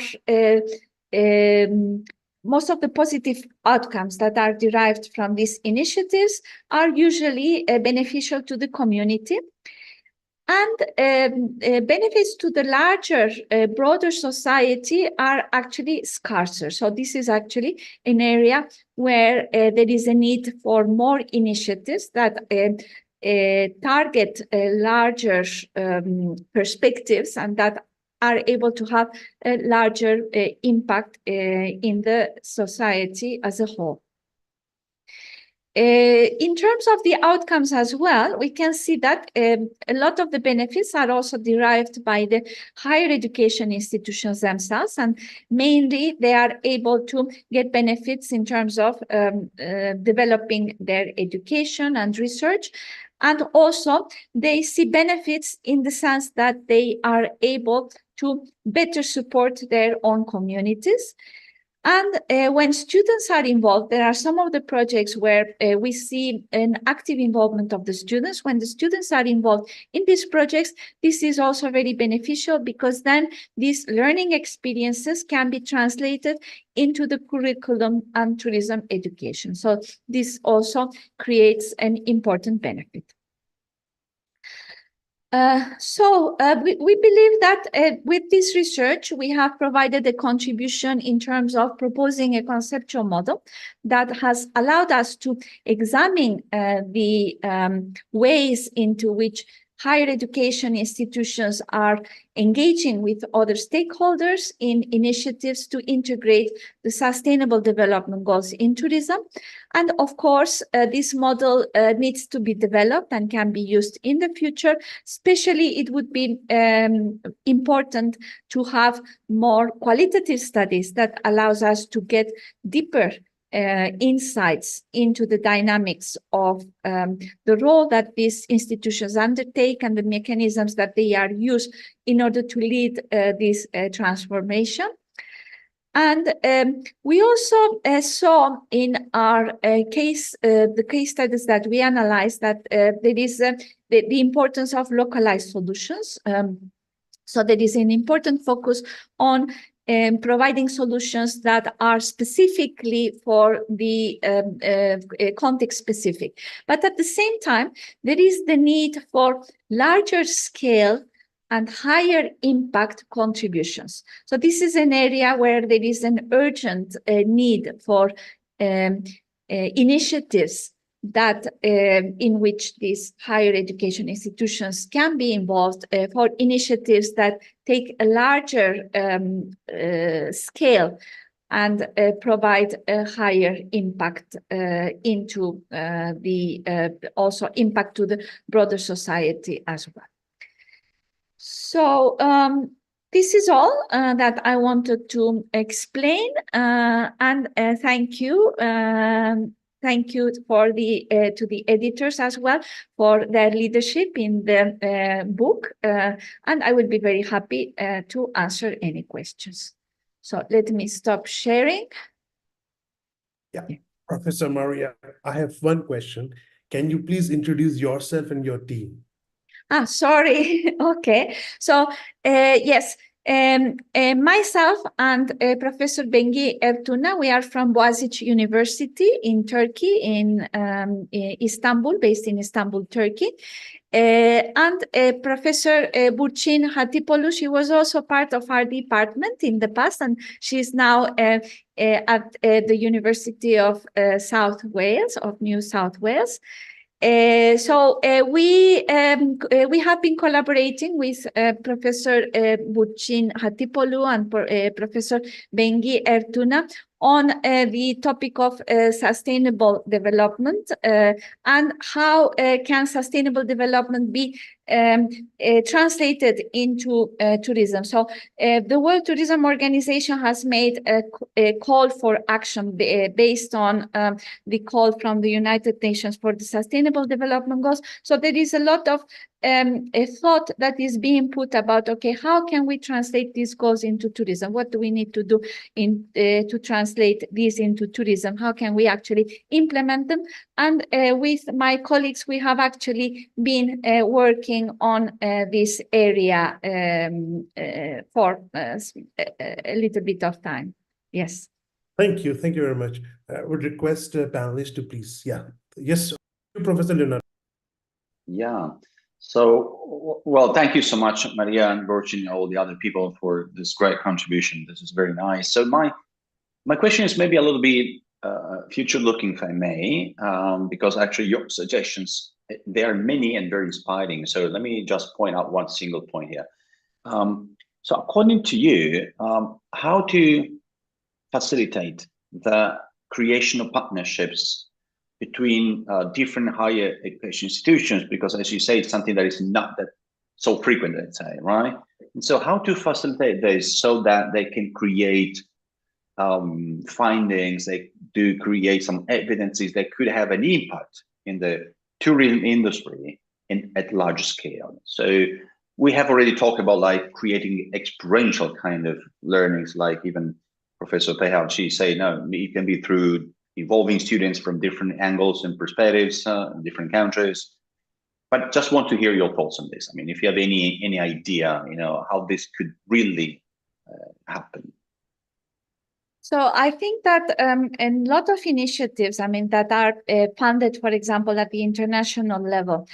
most of the positive outcomes that are derived from these initiatives are usually beneficial to the community. And benefits to the larger, broader society are actually scarcer. So this is actually an area where there is a need for more initiatives that target larger perspectives and that are able to have a larger impact in the society as a whole. In terms of the outcomes as well, we can see that a lot of the benefits are also derived by the higher education institutions themselves, and mainly they are able to get benefits in terms of developing their education and research. And also they see benefits in the sense that they are able to better support their own communities. And when students are involved, there are some of the projects where we see an active involvement of the students. When the students are involved in these projects, this is also very beneficial because then these learning experiences can be translated into the curriculum and tourism education. So this also creates an important benefit. We believe that with this research, we have provided a contribution in terms of proposing a conceptual model that has allowed us to examine the ways into which higher education institutions are engaging with other stakeholders in initiatives to integrate the Sustainable Development Goals in tourism. And of course, this model needs to be developed and can be used in the future. Especially, it would be important to have more qualitative studies that allows us to get deeper insights into the dynamics of the role that these institutions undertake and the mechanisms that they are used in order to lead this transformation. And we also saw in our the case studies that we analyzed that there is the importance of localized solutions. So there is an important focus on providing solutions that are specifically for the context specific. But at the same time, there is the need for larger scale and higher impact contributions. So this is an area where there is an urgent need for initiatives that in which these higher education institutions can be involved for initiatives that take a larger scale and provide a higher impact into also impact to the broader society as well. So this is all that I wanted to explain, and thank you. Thank you for to the editors as well for their leadership in the book, and I will be very happy to answer any questions. So let me stop sharing. Yeah, Professor Maria, I have one question. Can you please introduce yourself and your team? Sorry. Okay. So yes. Myself and Professor Bengi Ertuğ, we are from Boğaziçi University in Turkey, in Istanbul, based in Istanbul, Turkey. And Professor Burçin Hatipoğlu, she was also part of our department in the past, and she's now at the University of South Wales, of New South Wales. So we have been collaborating with Professor Burçin Hatipoğlu and Professor Bengi Ertuğ on the topic of sustainable development and how can sustainable development be translated into tourism. So the World Tourism Organization has made a call for action based on the call from the United Nations for the Sustainable Development Goals. So there is a lot of a thought that is being put about, okay, how can we translate these goals into tourism? What do we need to do to translate these into tourism? How can we actually implement them? And with my colleagues, we have actually been working on this area for a little bit of time. Yes. Thank you very much. I would request panelists to please, yes, Professor Leonardo. Yeah. So, well, thank you so much, Maria and Burçin, and all the other people for this great contribution. This is very nice. So my question is maybe a little bit future-looking, if I may, because actually your suggestions, they are many and very inspiring. So let me just point out one single point here. So according to you, how to facilitate the creation of partnerships between different higher education institutions, because as you say, it's something that is not that so frequent, let's say, right? And so how to facilitate this so that they can create findings, they do create some evidences that could have an impact in the tourism industry at large scale. So we have already talked about like creating experiential kind of learnings, like even Professor Tehal, she say, no, it can be through involving students from different angles and perspectives in different countries. But just want to hear your thoughts on this. I mean, if you have any idea, you know, how this could really happen. So I think that a lot of initiatives, I mean, that are funded, for example, at the international level,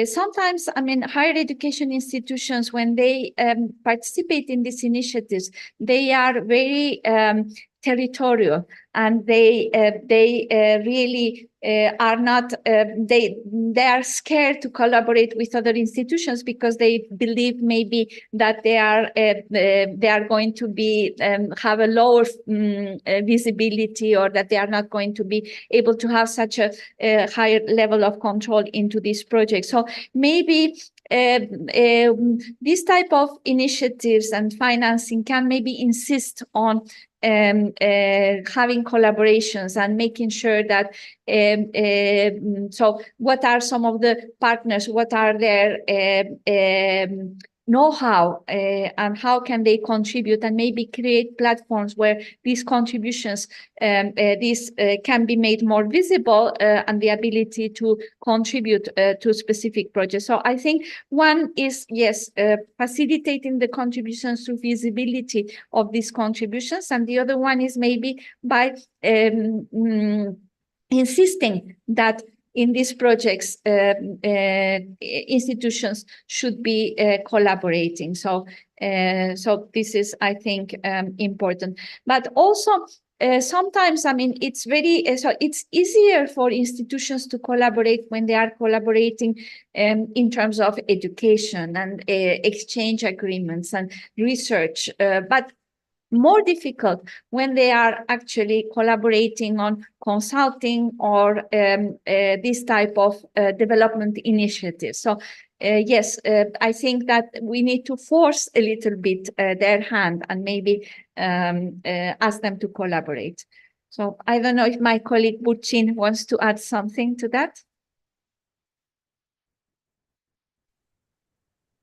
sometimes, I mean, higher education institutions, when they participate in these initiatives, they are very territorial, and they really are not, they are scared to collaborate with other institutions because they believe maybe that they are going to be have a lower visibility, or that they are not going to be able to have such a higher level of control into these projects. So maybe this type of initiatives and financing can maybe insist on having collaborations and making sure that so what are some of the partners, what are their know-how, and how can they contribute, and maybe create platforms where these contributions can be made more visible, and the ability to contribute to specific projects. So I think one is, yes, facilitating the contributions through visibility of these contributions, and the other one is maybe by insisting that in these projects, institutions should be collaborating. So this is, I think, important. But also, sometimes, I mean, it's very, so it's easier for institutions to collaborate when they are collaborating in terms of education and exchange agreements and research, but more difficult when they are actually collaborating on consulting or this type of development initiatives. So yes, I think that we need to force a little bit their hand and maybe ask them to collaborate. So I don't know if my colleague Burçin wants to add something to that.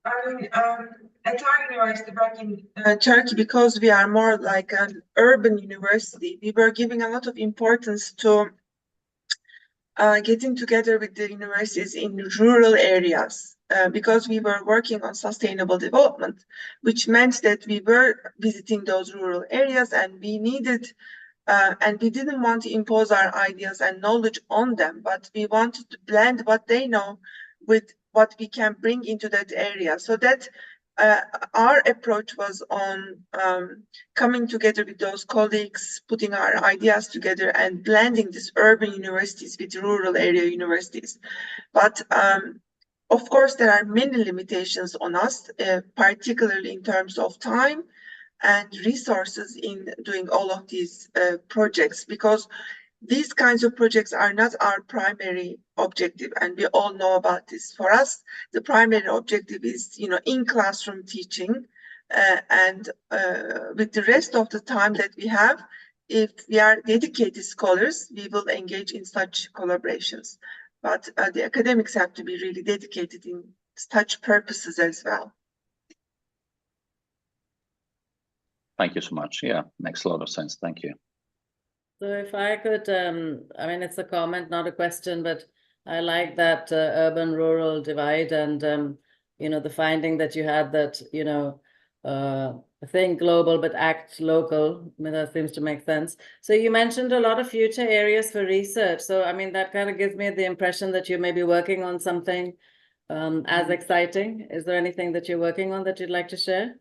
I mean, at our university back in Turkey, because we are more like an urban university, we were giving a lot of importance to getting together with the universities in rural areas, because we were working on sustainable development, which meant that we were visiting those rural areas, and we needed, and we didn't want to impose our ideas and knowledge on them, but we wanted to blend what they know with what we can bring into that area. So that our approach was on coming together with those colleagues, putting our ideas together and blending these urban universities with rural area universities. But of course, there are many limitations on us, particularly in terms of time and resources in doing all of these projects, because these kinds of projects are not our primary objective, and we all know about this. For us, the primary objective is, in classroom teaching, and with the rest of the time that we have, if we are dedicated scholars, we will engage in such collaborations. But the academics have to be really dedicated in such purposes as well. Thank you so much. Yeah, makes a lot of sense. Thank you. So if I could, I mean, it's a comment, not a question, but I like that urban-rural divide and, the finding that you had that, think global but act local. I mean, that seems to make sense. So you mentioned a lot of future areas for research. So, I mean, that kind of gives me the impression that you may be working on something as exciting. Is there anything that you're working on that you'd like to share?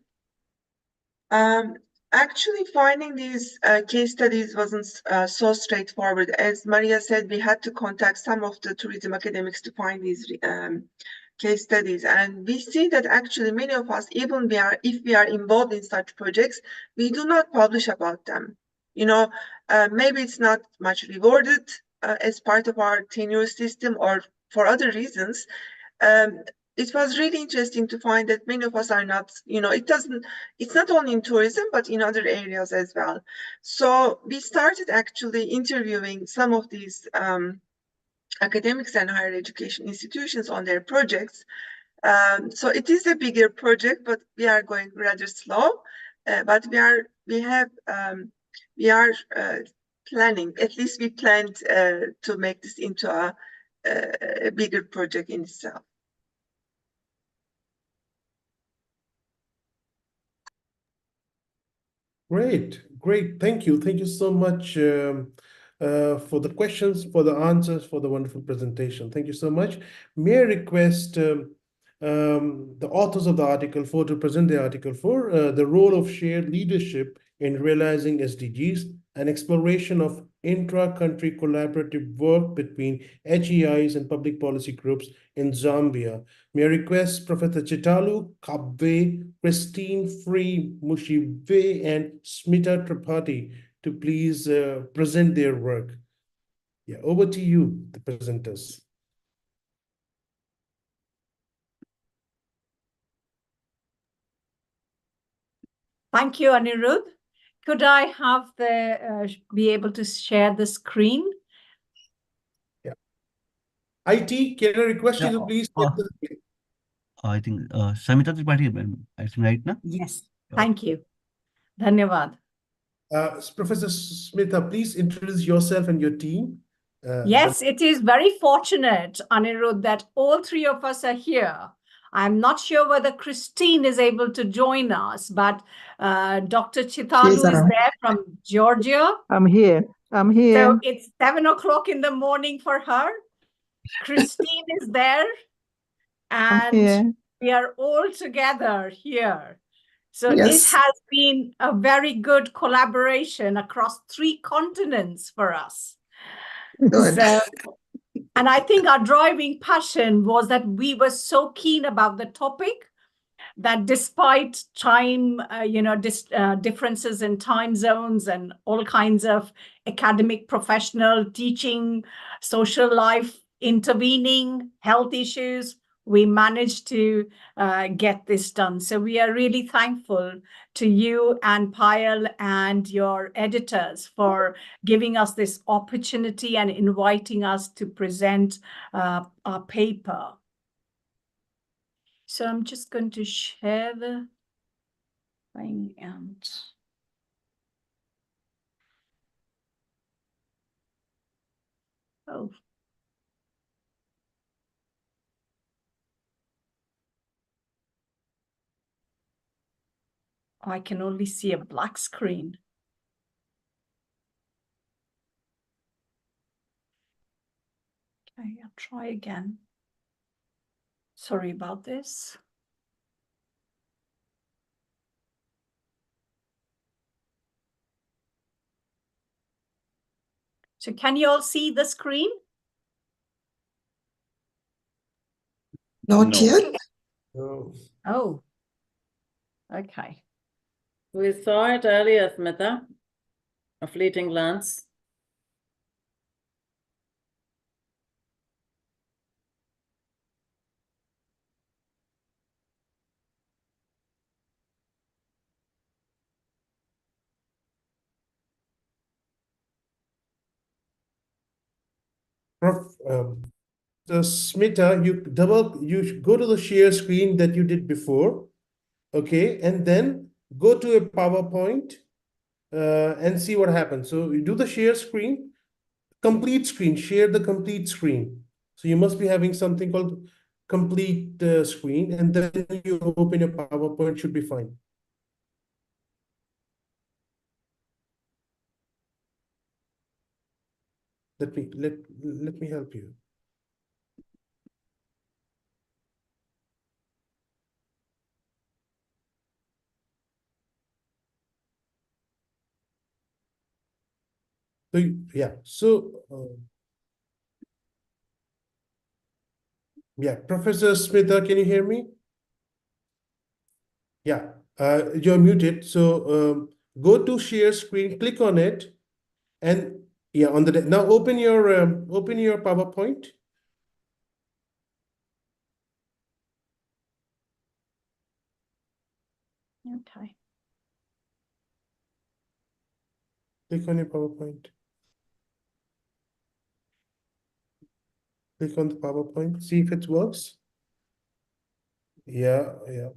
Actually, finding these case studies wasn't so straightforward. As Maria said, we had to contact some of the tourism academics to find these case studies. And we see that actually many of us, even if we are involved in such projects, we do not publish about them. Maybe it's not much rewarded as part of our tenure system or for other reasons. It was really interesting to find that many of us are not, it's not only in tourism, but in other areas as well. So we started actually interviewing some of these academics and higher education institutions on their projects. So it is a bigger project, but we are going rather slow. But we are planning, at least we planned to make this into a bigger project in itself. Great. Thank you. Thank you so much for the questions, for the answers, for the wonderful presentation. Thank you so much. May I request the authors of the Article 4 to present the Article 4, the role of shared leadership in realizing SDGs, an exploration of intra-country collaborative work between HEIs and public policy groups in Zambia. May I request Professor Chitalu Kabwe, Christine Free Mushive, and Smita Tripathi to please present their work. Yeah, over to you, the presenters. Thank you, Anirudh. Could I have be able to share the screen? Yeah. IT, can I request you to please? I think Samita Tripathi, I think, right now? Yes, thank you. Dhanyavad. Professor Smita, please introduce yourself and your team. Yes, it is very fortunate, Anirudh, that all three of us are here. I'm not sure whether Christine is able to join us, but Dr. Chitalu is there from Georgia. I'm here. So it's 7 o'clock in the morning for her. Christine is there. And we are all together here. So it has been a very good collaboration across 3 continents for us. Good. And I think our driving passion was that we were so keen about the topic that despite time, differences in time zones and all kinds of academic, professional, teaching, social life, intervening, health issues, we managed to get this done. So we are really thankful to you and Payal and your editors for giving us this opportunity and inviting us to present our paper. So I'm just going to share the thing and oh. I can only see a black screen. Okay, I'll try again. Sorry about this. So can you all see the screen? Not yet. Oh, okay. We saw it earlier, Smita, a fleeting glance. So Smita, you go to the share screen that you did before, okay, and then go to a PowerPoint and see what happens. So you do the share screen, complete screen, share the complete screen. So you must be having something called complete screen, and then you open your PowerPoint, should be fine. Let me help you. So yeah, yeah, Professor Smita, can you hear me? Yeah, you're muted. So go to share screen, click on it, and yeah, on the now open your PowerPoint. Okay. Click on your PowerPoint. Click on the PowerPoint. See if it works. Yeah, yeah.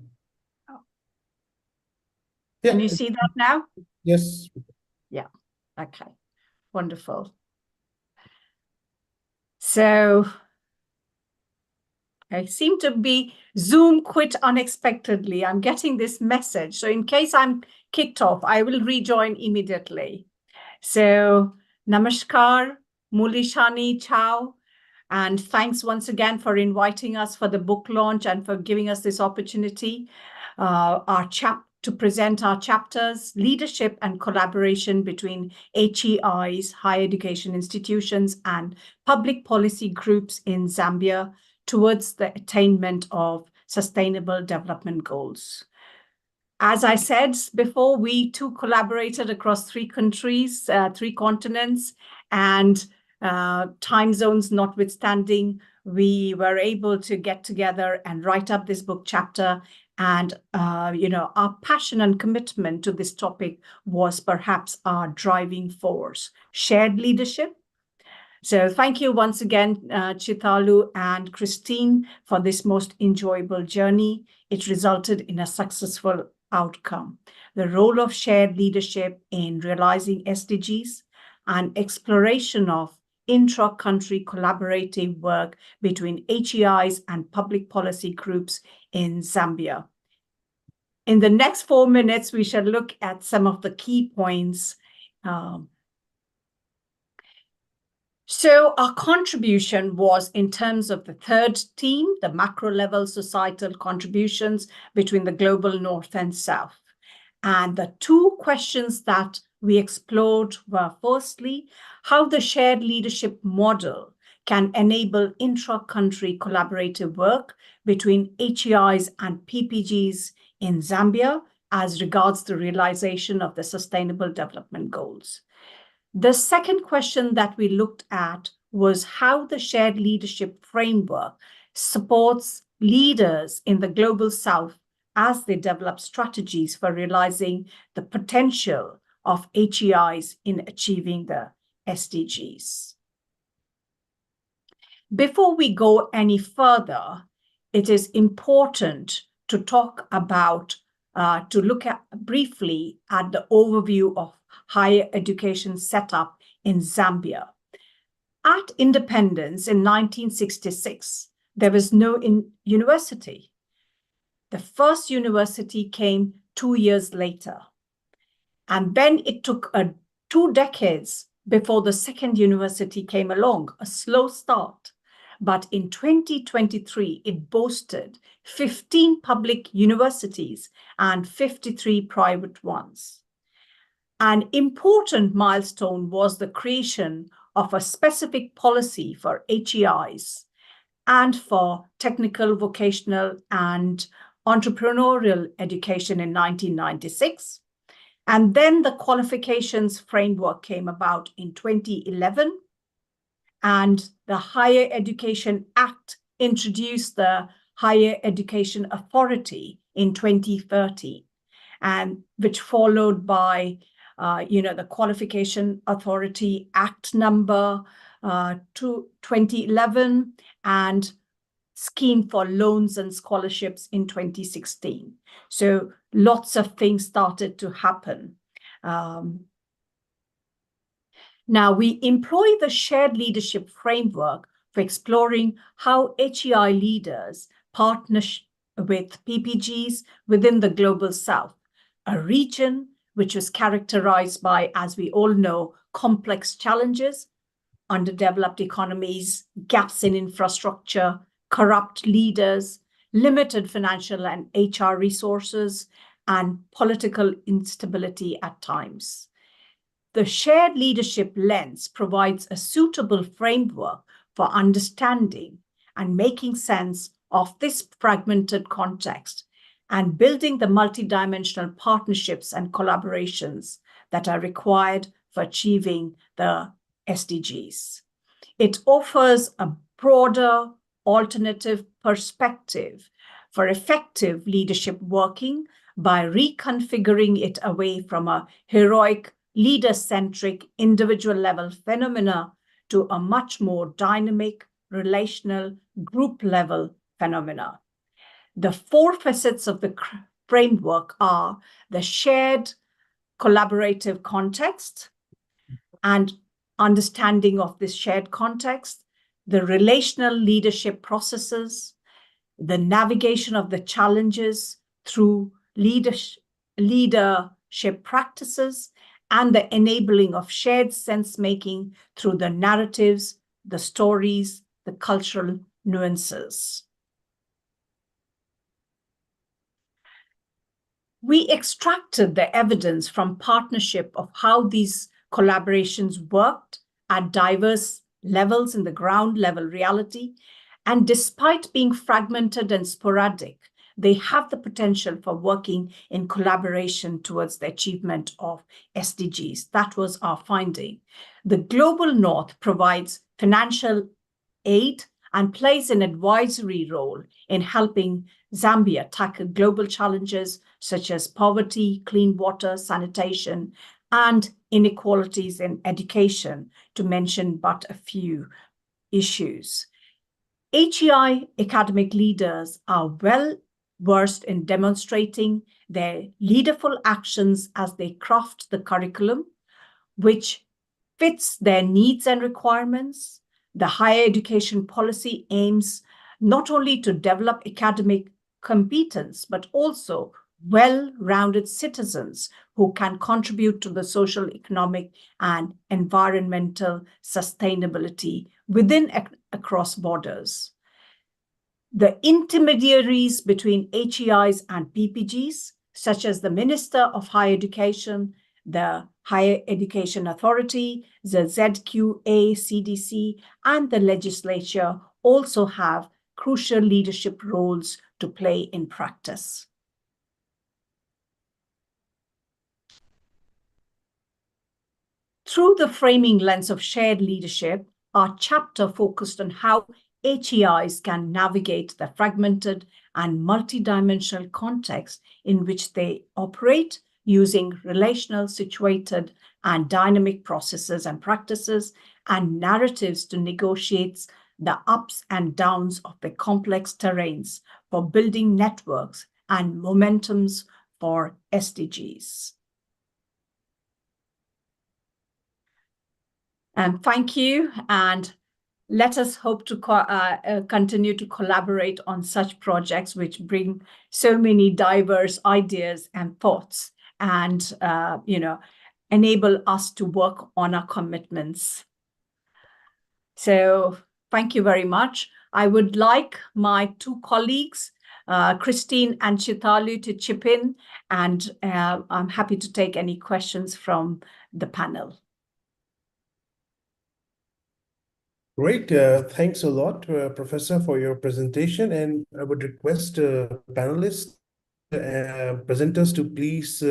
Yeah. Can you see that now? Yes. Yeah. Okay. Wonderful. So I seem to be Zoom quit unexpectedly. I'm getting this message. So in case I'm kicked off, I will rejoin immediately. So namaskar, Mulishani Chow, and thanks once again for inviting us for the book launch and for giving us this opportunity to present our chapters, leadership and collaboration between HEIs, higher education institutions, and public policy groups in Zambia towards the attainment of sustainable development goals. As I said before, we too collaborated across 3 countries, 3 continents, and time zones notwithstanding, we were able to get together and write up this book chapter. And, our passion and commitment to this topic was perhaps our driving force, shared leadership. So thank you once again, Chitalu and Christine, for this most enjoyable journey. It resulted in a successful outcome. The role of shared leadership in realizing SDGs and exploration of intra-country collaborative work between HEIs and public policy groups in Zambia. In the next 4 minutes, we shall look at some of the key points. So our contribution was in terms of the third theme, the macro level societal contributions between the global north and south. And the 2 questions that we explored were firstly, how the shared leadership model can enable intra-country collaborative work between HEIs and PPGs in Zambia as regards the realization of the Sustainable Development Goals. The second question that we looked at was how the shared leadership framework supports leaders in the global south as they develop strategies for realizing the potential of HEIs in achieving the SDGs. Before we go any further, it is important to talk about, to look at briefly at the overview of higher education setup in Zambia. At independence in 1966, there was no university. The first university came 2 years later. And then it took 2 decades before the second university came along, a slow start. But in 2023, it boasted 15 public universities and 53 private ones. An important milestone was the creation of a specific policy for HEIs and for technical, vocational, and entrepreneurial education in 1996. And then the qualifications framework came about in 2011. And the Higher Education Act introduced the Higher Education Authority in 2013, and which followed by the Qualification Authority Act number to 2011, and scheme for loans and scholarships in 2016. So lots of things started to happen. Now we employ the shared leadership framework for exploring how HEI leaders partner with PPGs within the Global South, a region which was characterized by, as we all know, complex challenges, underdeveloped economies, gaps in infrastructure, corrupt leaders, limited financial and HR resources, and political instability at times. The shared leadership lens provides a suitable framework for understanding and making sense of this fragmented context and building the multidimensional partnerships and collaborations that are required for achieving the SDGs. It offers a broader alternative perspective for effective leadership working by reconfiguring it away from a heroic, leader-centric, individual-level phenomena to a much more dynamic, relational, group-level phenomena. The four facets of the framework are the shared collaborative context and understanding of this shared context, the relational leadership processes, the navigation of the challenges through leadership practices, and the enabling of shared sense-making through the narratives, the stories, the cultural nuances. We extracted the evidence from partnership of how these collaborations worked at diverse levels in the ground level reality, and despite being fragmented and sporadic, they have the potential for working in collaboration towards the achievement of SDGs. That was our finding. The Global North provides financial aid and plays an advisory role in helping Zambia tackle global challenges such as poverty, clean water, sanitation, and inequalities in education, to mention but a few issues. HEI academic leaders are well versed in demonstrating their leaderful actions as they craft the curriculum, which fits their needs and requirements. The higher education policy aims not only to develop academic competence, but also well-rounded citizens who can contribute to the social, economic, and environmental sustainability within across borders. The intermediaries between HEIs and PPGs, such as the Minister of Higher Education, the Higher Education Authority, the ZQA CDC, and the legislature, also have crucial leadership roles to play in practice. Through the framing lens of shared leadership, our chapter focused on how HEIs can navigate the fragmented and multidimensional context in which they operate, using relational, situated, and dynamic processes and practices and narratives to negotiate the ups and downs of the complex terrains for building networks and momentums for SDGs. And thank you, and let us hope to continue to collaborate on such projects which bring so many diverse ideas and thoughts, and enable us to work on our commitments. So thank you very much. I would like my two colleagues, Christine and Chitalu, to chip in, and I'm happy to take any questions from the panel. Great. Thanks a lot, Professor, for your presentation. And I would request panelists, presenters to please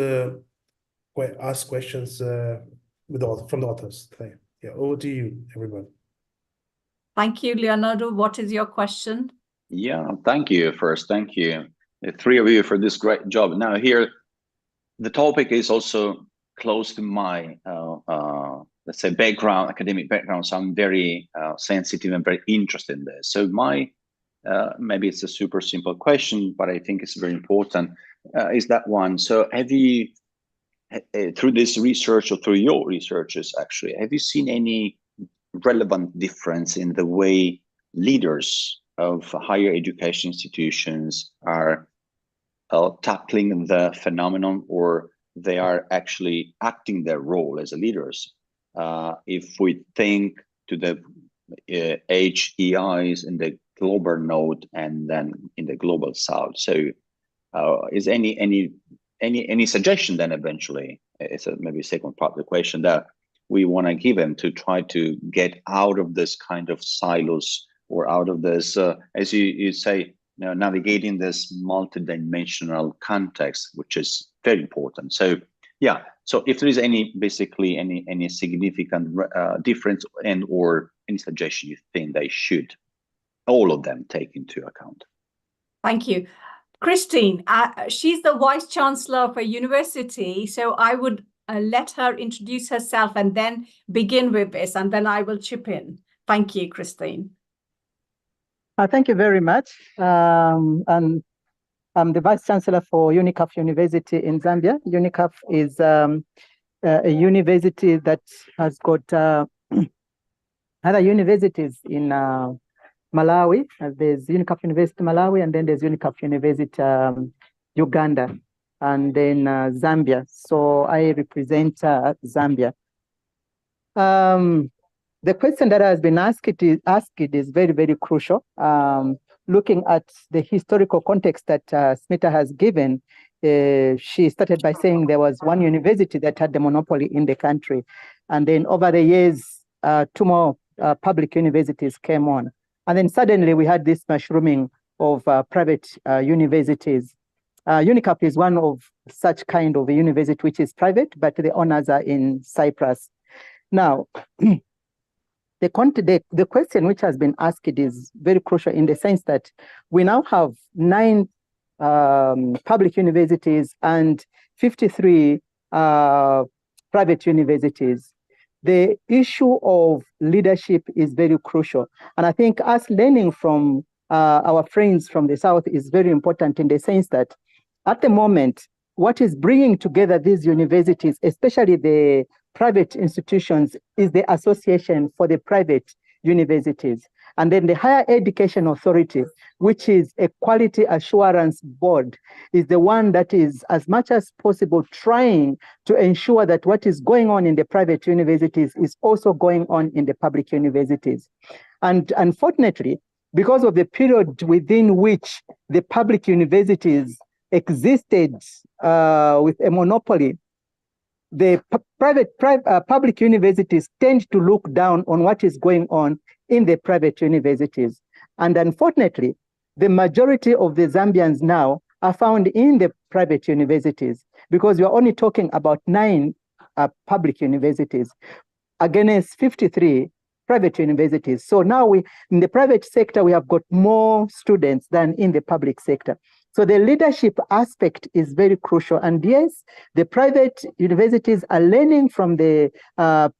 ask questions from the authors. Yeah, over to you, everyone. Thank you, Leonardo. What is your question? Yeah, thank you first. Thank you, the three of you, for this great job. Now here, the topic is also close to my let's say, background, academic background, so I'm very sensitive and very interested in this. So my, maybe it's a super simple question, but I think it's very important, is that one. So have you, through this research or through your researches actually, have you seen any relevant difference in the way leaders of higher education institutions are tackling the phenomenon, or they are actually acting their role as leaders? If we think to the HEIs in the global north and then in the global south. So is any suggestion then eventually, it's maybe second part of the question, that we want to give them to try to get out of this kind of silos, or out of this, as you say, navigating this multidimensional context, which is very important. So yeah, so if there is basically any significant difference and or any suggestion you think they should, all of them, take into account. Thank you. Christine, she's the Vice Chancellor of a university, so I would let her introduce herself and then begin with this, and then I will chip in. Thank you, Christine. Thank you very much. And I'm the Vice Chancellor for UNICAF University in Zambia. UNICAF is a university that has got other universities in Malawi. There's UNICAF University Malawi, and then there's UNICAF University Uganda, and then Zambia. So I represent Zambia. The question that has been asked is very, very crucial. Looking at the historical context that Smita has given, she started by saying there was one university that had the monopoly in the country. And then over the years, two more public universities came on. And then suddenly we had this mushrooming of private universities. UNICAF is one of such kind of a university which is private, but the owners are in Cyprus. Now, the question which has been asked is very crucial in the sense that we now have 9 public universities and 53 private universities. The issue of leadership is very crucial. And I think us learning from our friends from the South is very important in the sense that at the moment, what is bringing together these universities, especially the private institutions, is the Association for the Private Universities. And then the Higher Education Authority, which is a quality assurance board, is the one that is as much as possible trying to ensure that what is going on in the private universities is also going on in the public universities. And unfortunately, because of the period within which the public universities existed with a monopoly, the public universities tend to look down on what is going on in the private universities. And unfortunately, the majority of the Zambians now are found in the private universities, because we're only talking about 9 public universities against 53 private universities. So now in the private sector, we have got more students than in the public sector. So the leadership aspect is very crucial. And yes, the private universities are learning from the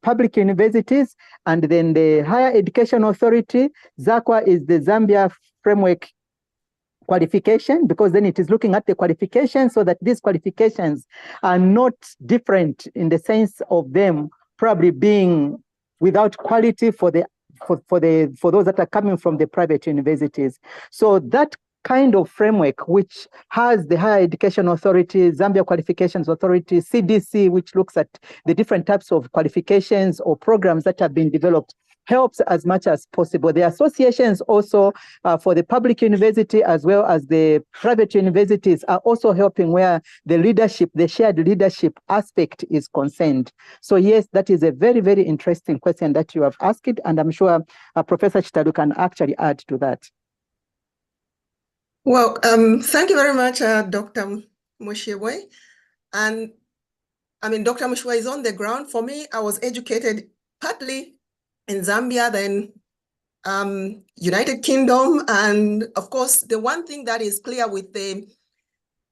public universities, and then the Higher Education Authority, ZAQA, is the Zambia Framework Qualification, because then it is looking at the qualifications so that these qualifications are not different in the sense of them probably being without quality for those that are coming from the private universities. So that kind of framework, which has the Higher Education Authority, Zambia Qualifications Authority, CDC, which looks at the different types of qualifications or programs that have been developed, helps as much as possible. The associations also for the public university as well as the private universities are also helping where the leadership, the shared leadership aspect is concerned. So yes, that is a very, very interesting question that you have asked, and I'm sure Professor Chitalu can actually add to that. Well, thank you very much, Dr. Mushiwe. And I mean, Dr. Mushiwe is on the ground. For me, I was educated partly in Zambia, then United Kingdom. And of course, the one thing that is clear with the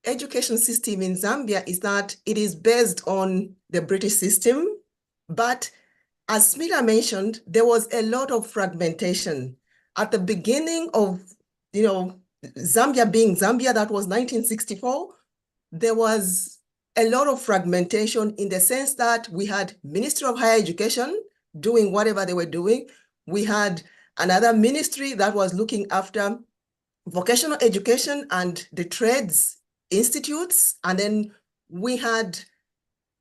education system in Zambia is that it is based on the British system, but as Smita mentioned, there was a lot of fragmentation. At the beginning of, Zambia being Zambia, that was 1964, there was a lot of fragmentation in the sense that we had Ministry of Higher Education doing whatever they were doing. We had another ministry that was looking after vocational education and the trades institutes. And then we had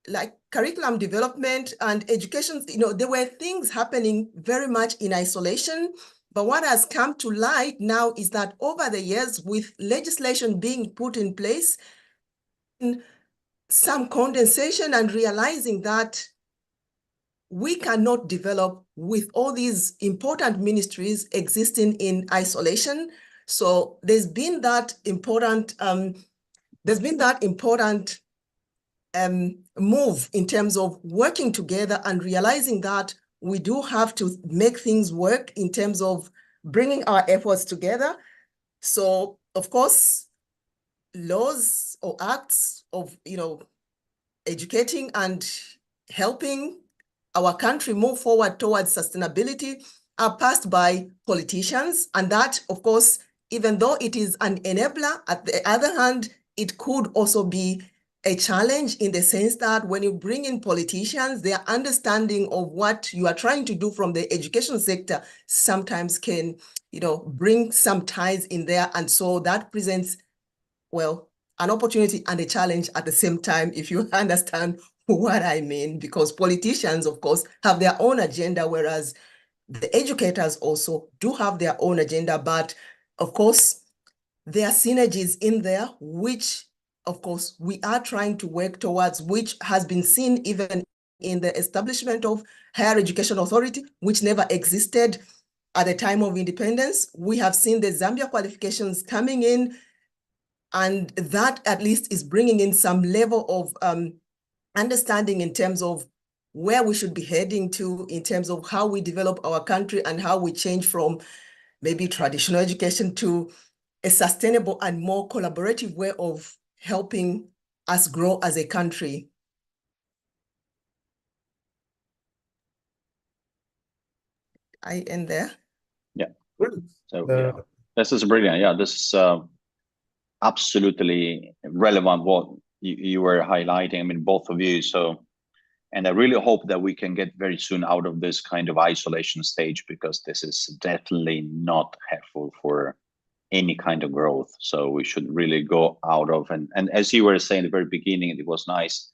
like curriculum development and education. There were things happening very much in isolation. But what has come to light now is that over the years, with legislation being put in place, some condensation and realizing that we cannot develop with all these important ministries existing in isolation. So there's been that important move in terms of working together and realizing that we do have to make things work in terms of bringing our efforts together. So, of course, laws or acts of, educating and helping our country move forward towards sustainability are passed by politicians. And that, of course, even though it is an enabler, at the other hand, it could also be a challenge in the sense that when you bring in politicians, their understanding of what you are trying to do from the education sector sometimes can, bring some ties in there. And so that presents, well, an opportunity and a challenge at the same time, if you understand what I mean, because politicians, of course, have their own agenda, whereas the educators also do have their own agenda. But of course, there are synergies in there, which of course, we are trying to work towards, which has been seen even in the establishment of Higher Education Authority, which never existed at the time of independence. We have seen the Zambia qualifications coming in, and that at least is bringing in some level of understanding in terms of where we should be heading to, in terms of how we develop our country and how we change from maybe traditional education to a sustainable and more collaborative way of helping us grow as a country. I end there. Yeah. So this is brilliant. Yeah, this is absolutely relevant what you were highlighting. I mean, both of you. So, and I really hope that we can get very soon out of this kind of isolation stage, because this is definitely not helpful for any kind of growth. So we should really go out of, and as you were saying at the very beginning, it was nice,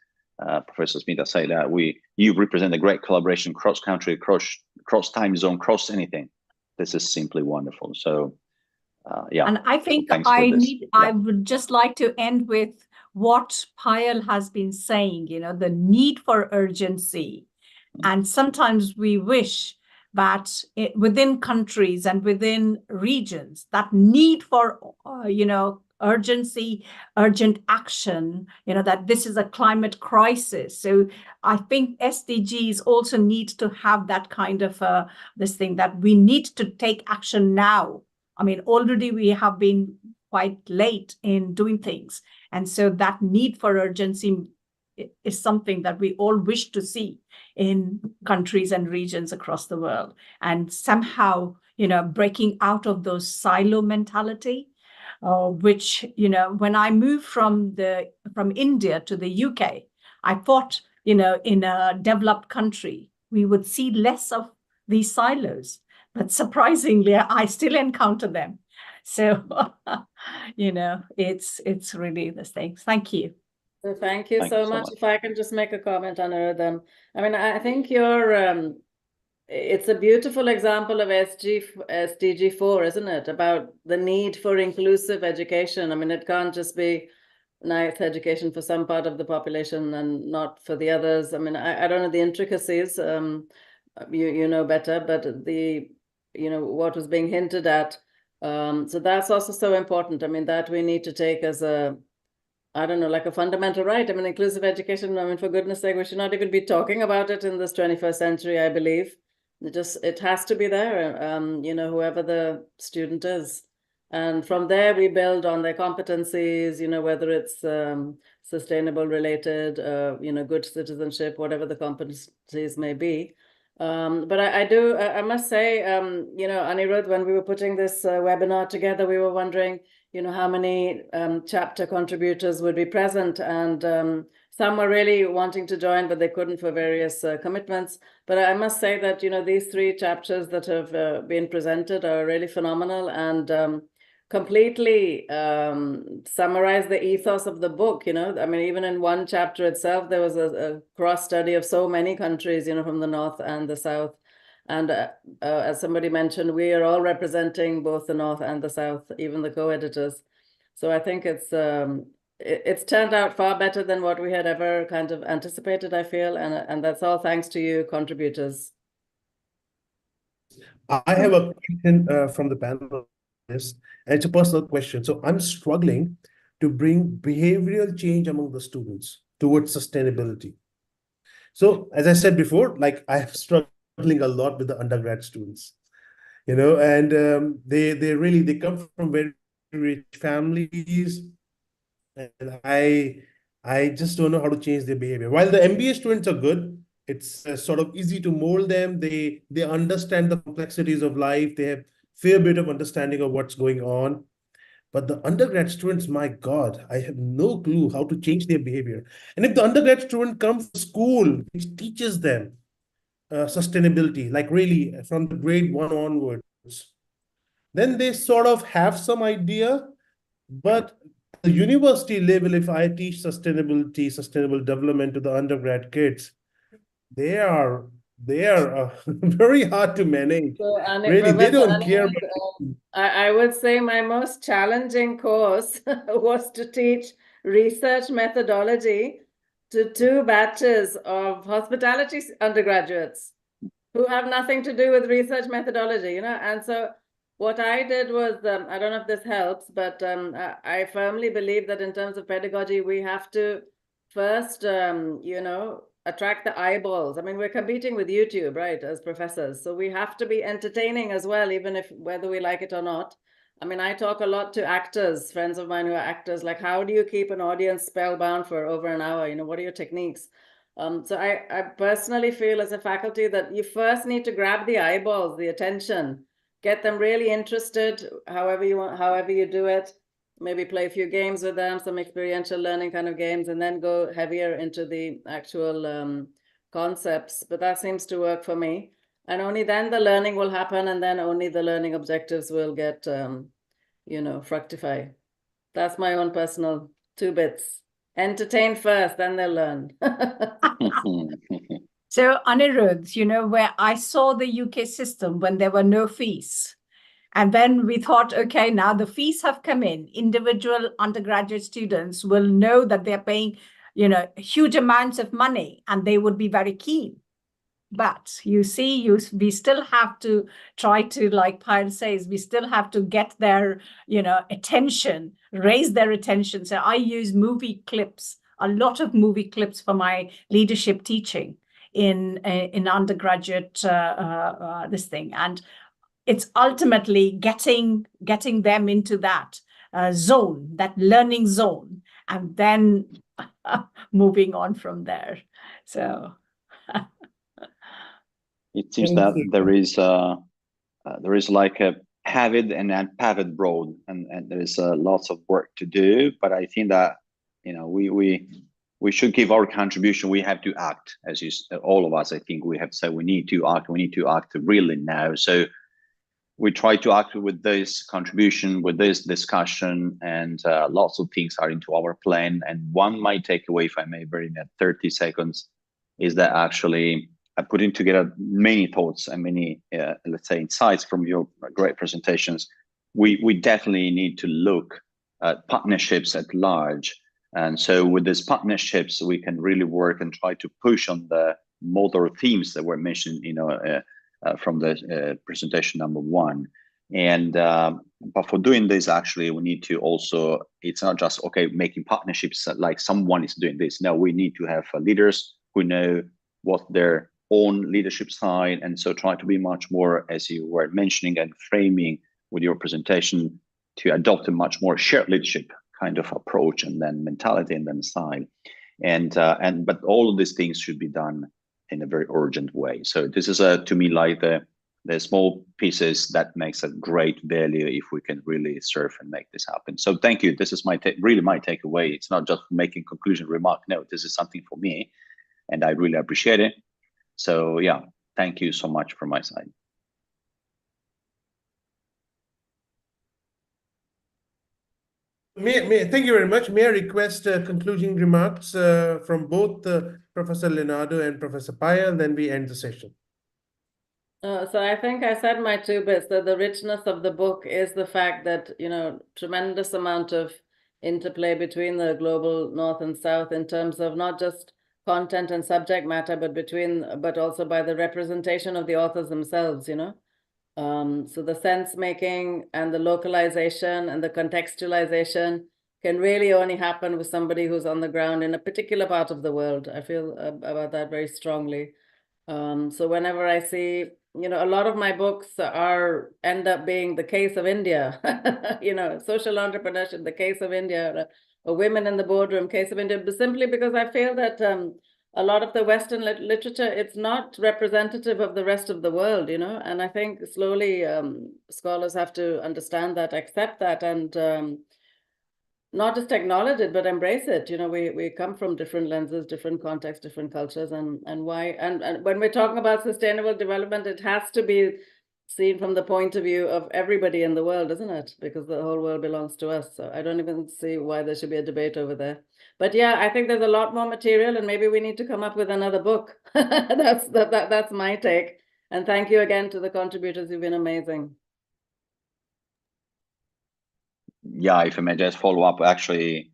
Professor Smita said that you represent a great collaboration cross country, cross time zone, cross anything. This is simply wonderful. So yeah. And I think so I would just like to end with what Payal has been saying, the need for urgency. And sometimes we wish that within countries and within regions, that need for, urgency, urgent action, that this is a climate crisis. So I think SDGs also need to have that kind of this thing that we need to take action now. I mean, already we have been quite late in doing things. And so that need for urgency is something that we all wish to see in countries and regions across the world. And somehow, breaking out of those silo mentality, which, when I moved from India to the UK, I thought, in a developed country, we would see less of these silos. But surprisingly, I still encounter them. So, it's really this thing. Thank you. So thank you so much. If I can just make a comment on it, I mean, I think it's a beautiful example of SDG 4, isn't it? About the need for inclusive education. I mean, it can't just be nice education for some part of the population and not for the others. I mean, I don't know the intricacies. You know better, but what was being hinted at. So that's also so important. I mean, that we need to take as like a fundamental right. I mean, inclusive education, I mean, for goodness sake, we should not even be talking about it in this 21st century, I believe. It has to be there, whoever the student is. And from there, we build on their competencies, whether it's sustainable related, good citizenship, whatever the competencies may be. But I must say, you know, Anirudh, when we were putting this webinar together, we were wondering, you know, how many chapter contributors would be present, and some were really wanting to join, but they couldn't for various commitments. But I must say that, you know, these 3 chapters that have been presented are really phenomenal and completely summarize the ethos of the book. You know, I mean, even in one chapter itself, there was a cross study of so many countries, you know, from the North and the South. And as somebody mentioned, we are all representing both the North and the South, even the co-editors. So I think it's turned out far better than what we had ever kind of anticipated, I feel. And that's all thanks to you contributors. I have a question from the panel, and it's a personal question. So I'm struggling to bring behavioral change among the students towards sustainability. So as I said before, like I have struggling a lot with the undergrad students, you know, and they come from very rich families, and I just don't know how to change their behavior. While the MBA students are good, it's sort of easy to mold them. They understand the complexities of life. They have fair bit of understanding of what's going on. But the undergrad students, my God, I have no clue how to change their behavior. And if the undergrad student comes to school, which teaches them sustainability, like really from the grade 1 onwards, then they sort of have some idea. But the university level, if I teach sustainability, sustainable development to the undergrad kids, they are very hard to manage. So, Really, they don't care. I would say my most challenging course was to teach research methodology to 2 batches of hospitality undergraduates who have nothing to do with research methodology, you know. And so what I did was, I don't know if this helps, but I firmly believe that in terms of pedagogy, we have to first, you know, attract the eyeballs. I mean, we're competing with YouTube, right, as professors. So we have to be entertaining as well, even if whether we like it or not. I mean, I talk a lot to actors, friends of mine who are actors, like, how do you keep an audience spellbound for over an hour? You know, what are your techniques? So I personally feel as a faculty that you first need to grab the eyeballs, the attention, get them really interested, however you want, however you do it. Maybe play a few games with them, some experiential learning kind of games, and then go heavier into the actual concepts. But that seems to work for me. And only then the learning will happen, and then only the learning objectives will get, you know, fructify. That's my own personal 2 bits. Entertain first, then they'll learn. So Anirudh, you know, where I saw the UK system when there were no fees. And then we thought, okay, now the fees have come in. Individual undergraduate students will know that they're paying, you know, huge amounts of money, and they would be very keen. But you see, we still have to try to, like Payal says, we still have to get their, you know, attention, raise their attention. So I use movie clips, a lot of movie clips for my leadership teaching in undergraduate this thing. And it's ultimately getting them into that zone, that learning zone, and then moving on from there. So it seems that there is like a paved and unpaved road, and there is lots of work to do. But I think that, you know, we should give our contribution. We have to act, as all of us. I think we have said we need to act. We need to act really now. So we try to act with this contribution, with this discussion, and lots of things are into our plan. And one my takeaway, if I may, very in 30 seconds, is that actually putting together many thoughts and many, let's say, insights from your great presentations. We definitely need to look at partnerships at large. And so with these partnerships, we can really work and try to push on the model themes that were mentioned, you know, from the presentation number 1. And but for doing this, actually, we need to also, it's not just, okay, making partnerships like someone is doing this. No, we need to have leaders who know what their own leadership side, and so try to be much more, as you were mentioning and framing with your presentation, to adopt a much more shared leadership kind of approach, and then mentality, and then style. And but all of these things should be done in a very urgent way. So this is to me like the small pieces that makes a great value if we can really serve and make this happen. So thank you. This is really my takeaway. It's not just making conclusion remark. No, this is something for me, and I really appreciate it. So yeah, thank you so much from my side. Thank you very much. May I request concluding remarks from both Professor Leonardo and Professor Payal, then we end the session. So I think I said my two bits, that the richness of the book is the fact that, you know, tremendous amount of interplay between the global North and South in terms of not just content and subject matter, but also by the representation of the authors themselves, you know. So the sense making and the localization and the contextualization can really only happen with somebody who's on the ground in a particular part of the world. I feel about that very strongly. So whenever I see, you know, a lot of my books end up being the case of India, you know, social entrepreneurship, the case of India, or women in the boardroom, case of India, but simply because I feel that a lot of the Western literature, it's not representative of the rest of the world, you know, and I think slowly scholars have to understand that, accept that, and not just acknowledge it, but embrace it. You know, we come from different lenses, different contexts, different cultures, and when we're talking about sustainable development, it has to be seen from the point of view of everybody in the world, isn't it? Because the whole world belongs to us. So I don't even see why there should be a debate over there. But yeah, I think there's a lot more material, and maybe we need to come up with another book. That's my take. And thank you again to the contributors. You've been amazing. Yeah, if I may just follow up, actually,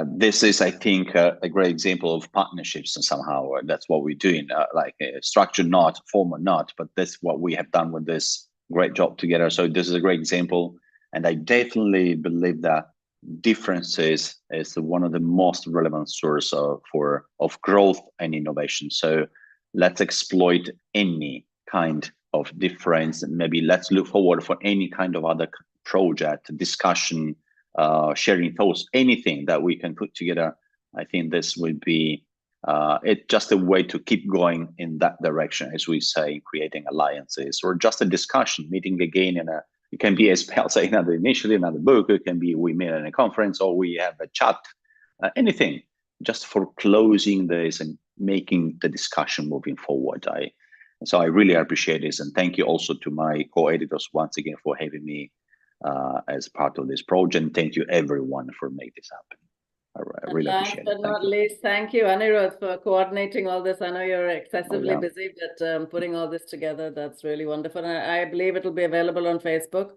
this is, I think, a great example of partnerships, and somehow that's what we're doing, like structured not, formal not, but that's what we have done with this great job together. So this is a great example, and I definitely believe that differences is one of the most relevant source of growth and innovation. So let's exploit any kind of difference, and maybe let's look forward for any kind of other project, discussion, sharing thoughts, anything that we can put together. I think this will be it's just a way to keep going in that direction, as we say, creating alliances, or just a discussion, meeting again in it can be, as Payal said, initially another book, it can be we meet in a conference, or we have a chat, anything, just for closing this and making the discussion moving forward. So I really appreciate this, and thank you also to my co-editors once again for having me as part of this project. And thank you everyone for making this happen. I really appreciate it. Last but not least, thank you, Anirudh, for coordinating all this. I know you're excessively busy, but putting all this together, that's really wonderful. And I believe it'll be available on Facebook.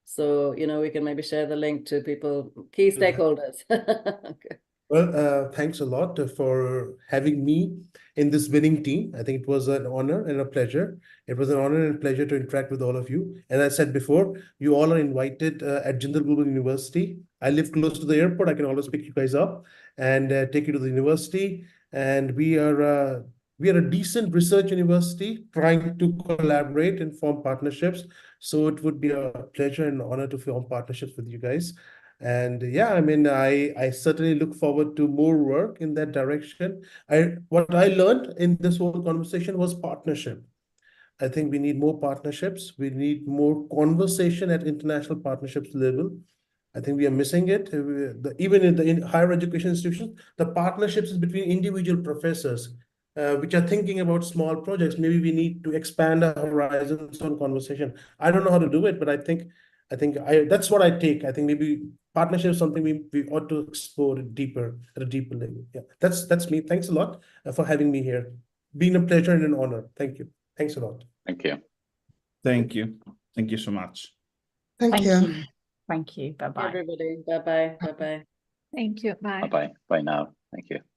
So, you know, we can maybe share the link to people, key stakeholders. Okay. Well, thanks a lot for having me in this winning team. I think it was an honor and a pleasure. It was an honor and a pleasure to interact with all of you. And as I said before, you all are invited at Jindal Global University. I live close to the airport. I can always pick you guys up and take you to the university. And we are a decent research university trying to collaborate and form partnerships. So it would be a pleasure and honor to form partnerships with you guys. And yeah, I mean, I certainly look forward to more work in that direction. What I learned in this whole conversation was partnership. I think we need more partnerships. We need more conversation at international partnerships level. I think we are missing it. Even in higher education institutions, the partnerships is between individual professors, which are thinking about small projects. Maybe we need to expand our horizons on conversation. I don't know how to do it, but I think that's what I take. I think maybe partnership is something we ought to explore deeper at a deeper level. Yeah, that's me. Thanks a lot for having me here. Been a pleasure and an honor. Thank you. Thanks a lot. Thank you. Thank you. Thank you so much. Thank you. Thank you. Bye-bye. Everybody. Bye-bye. Bye-bye. Thank you. Bye. Bye-bye. Bye now. Thank you.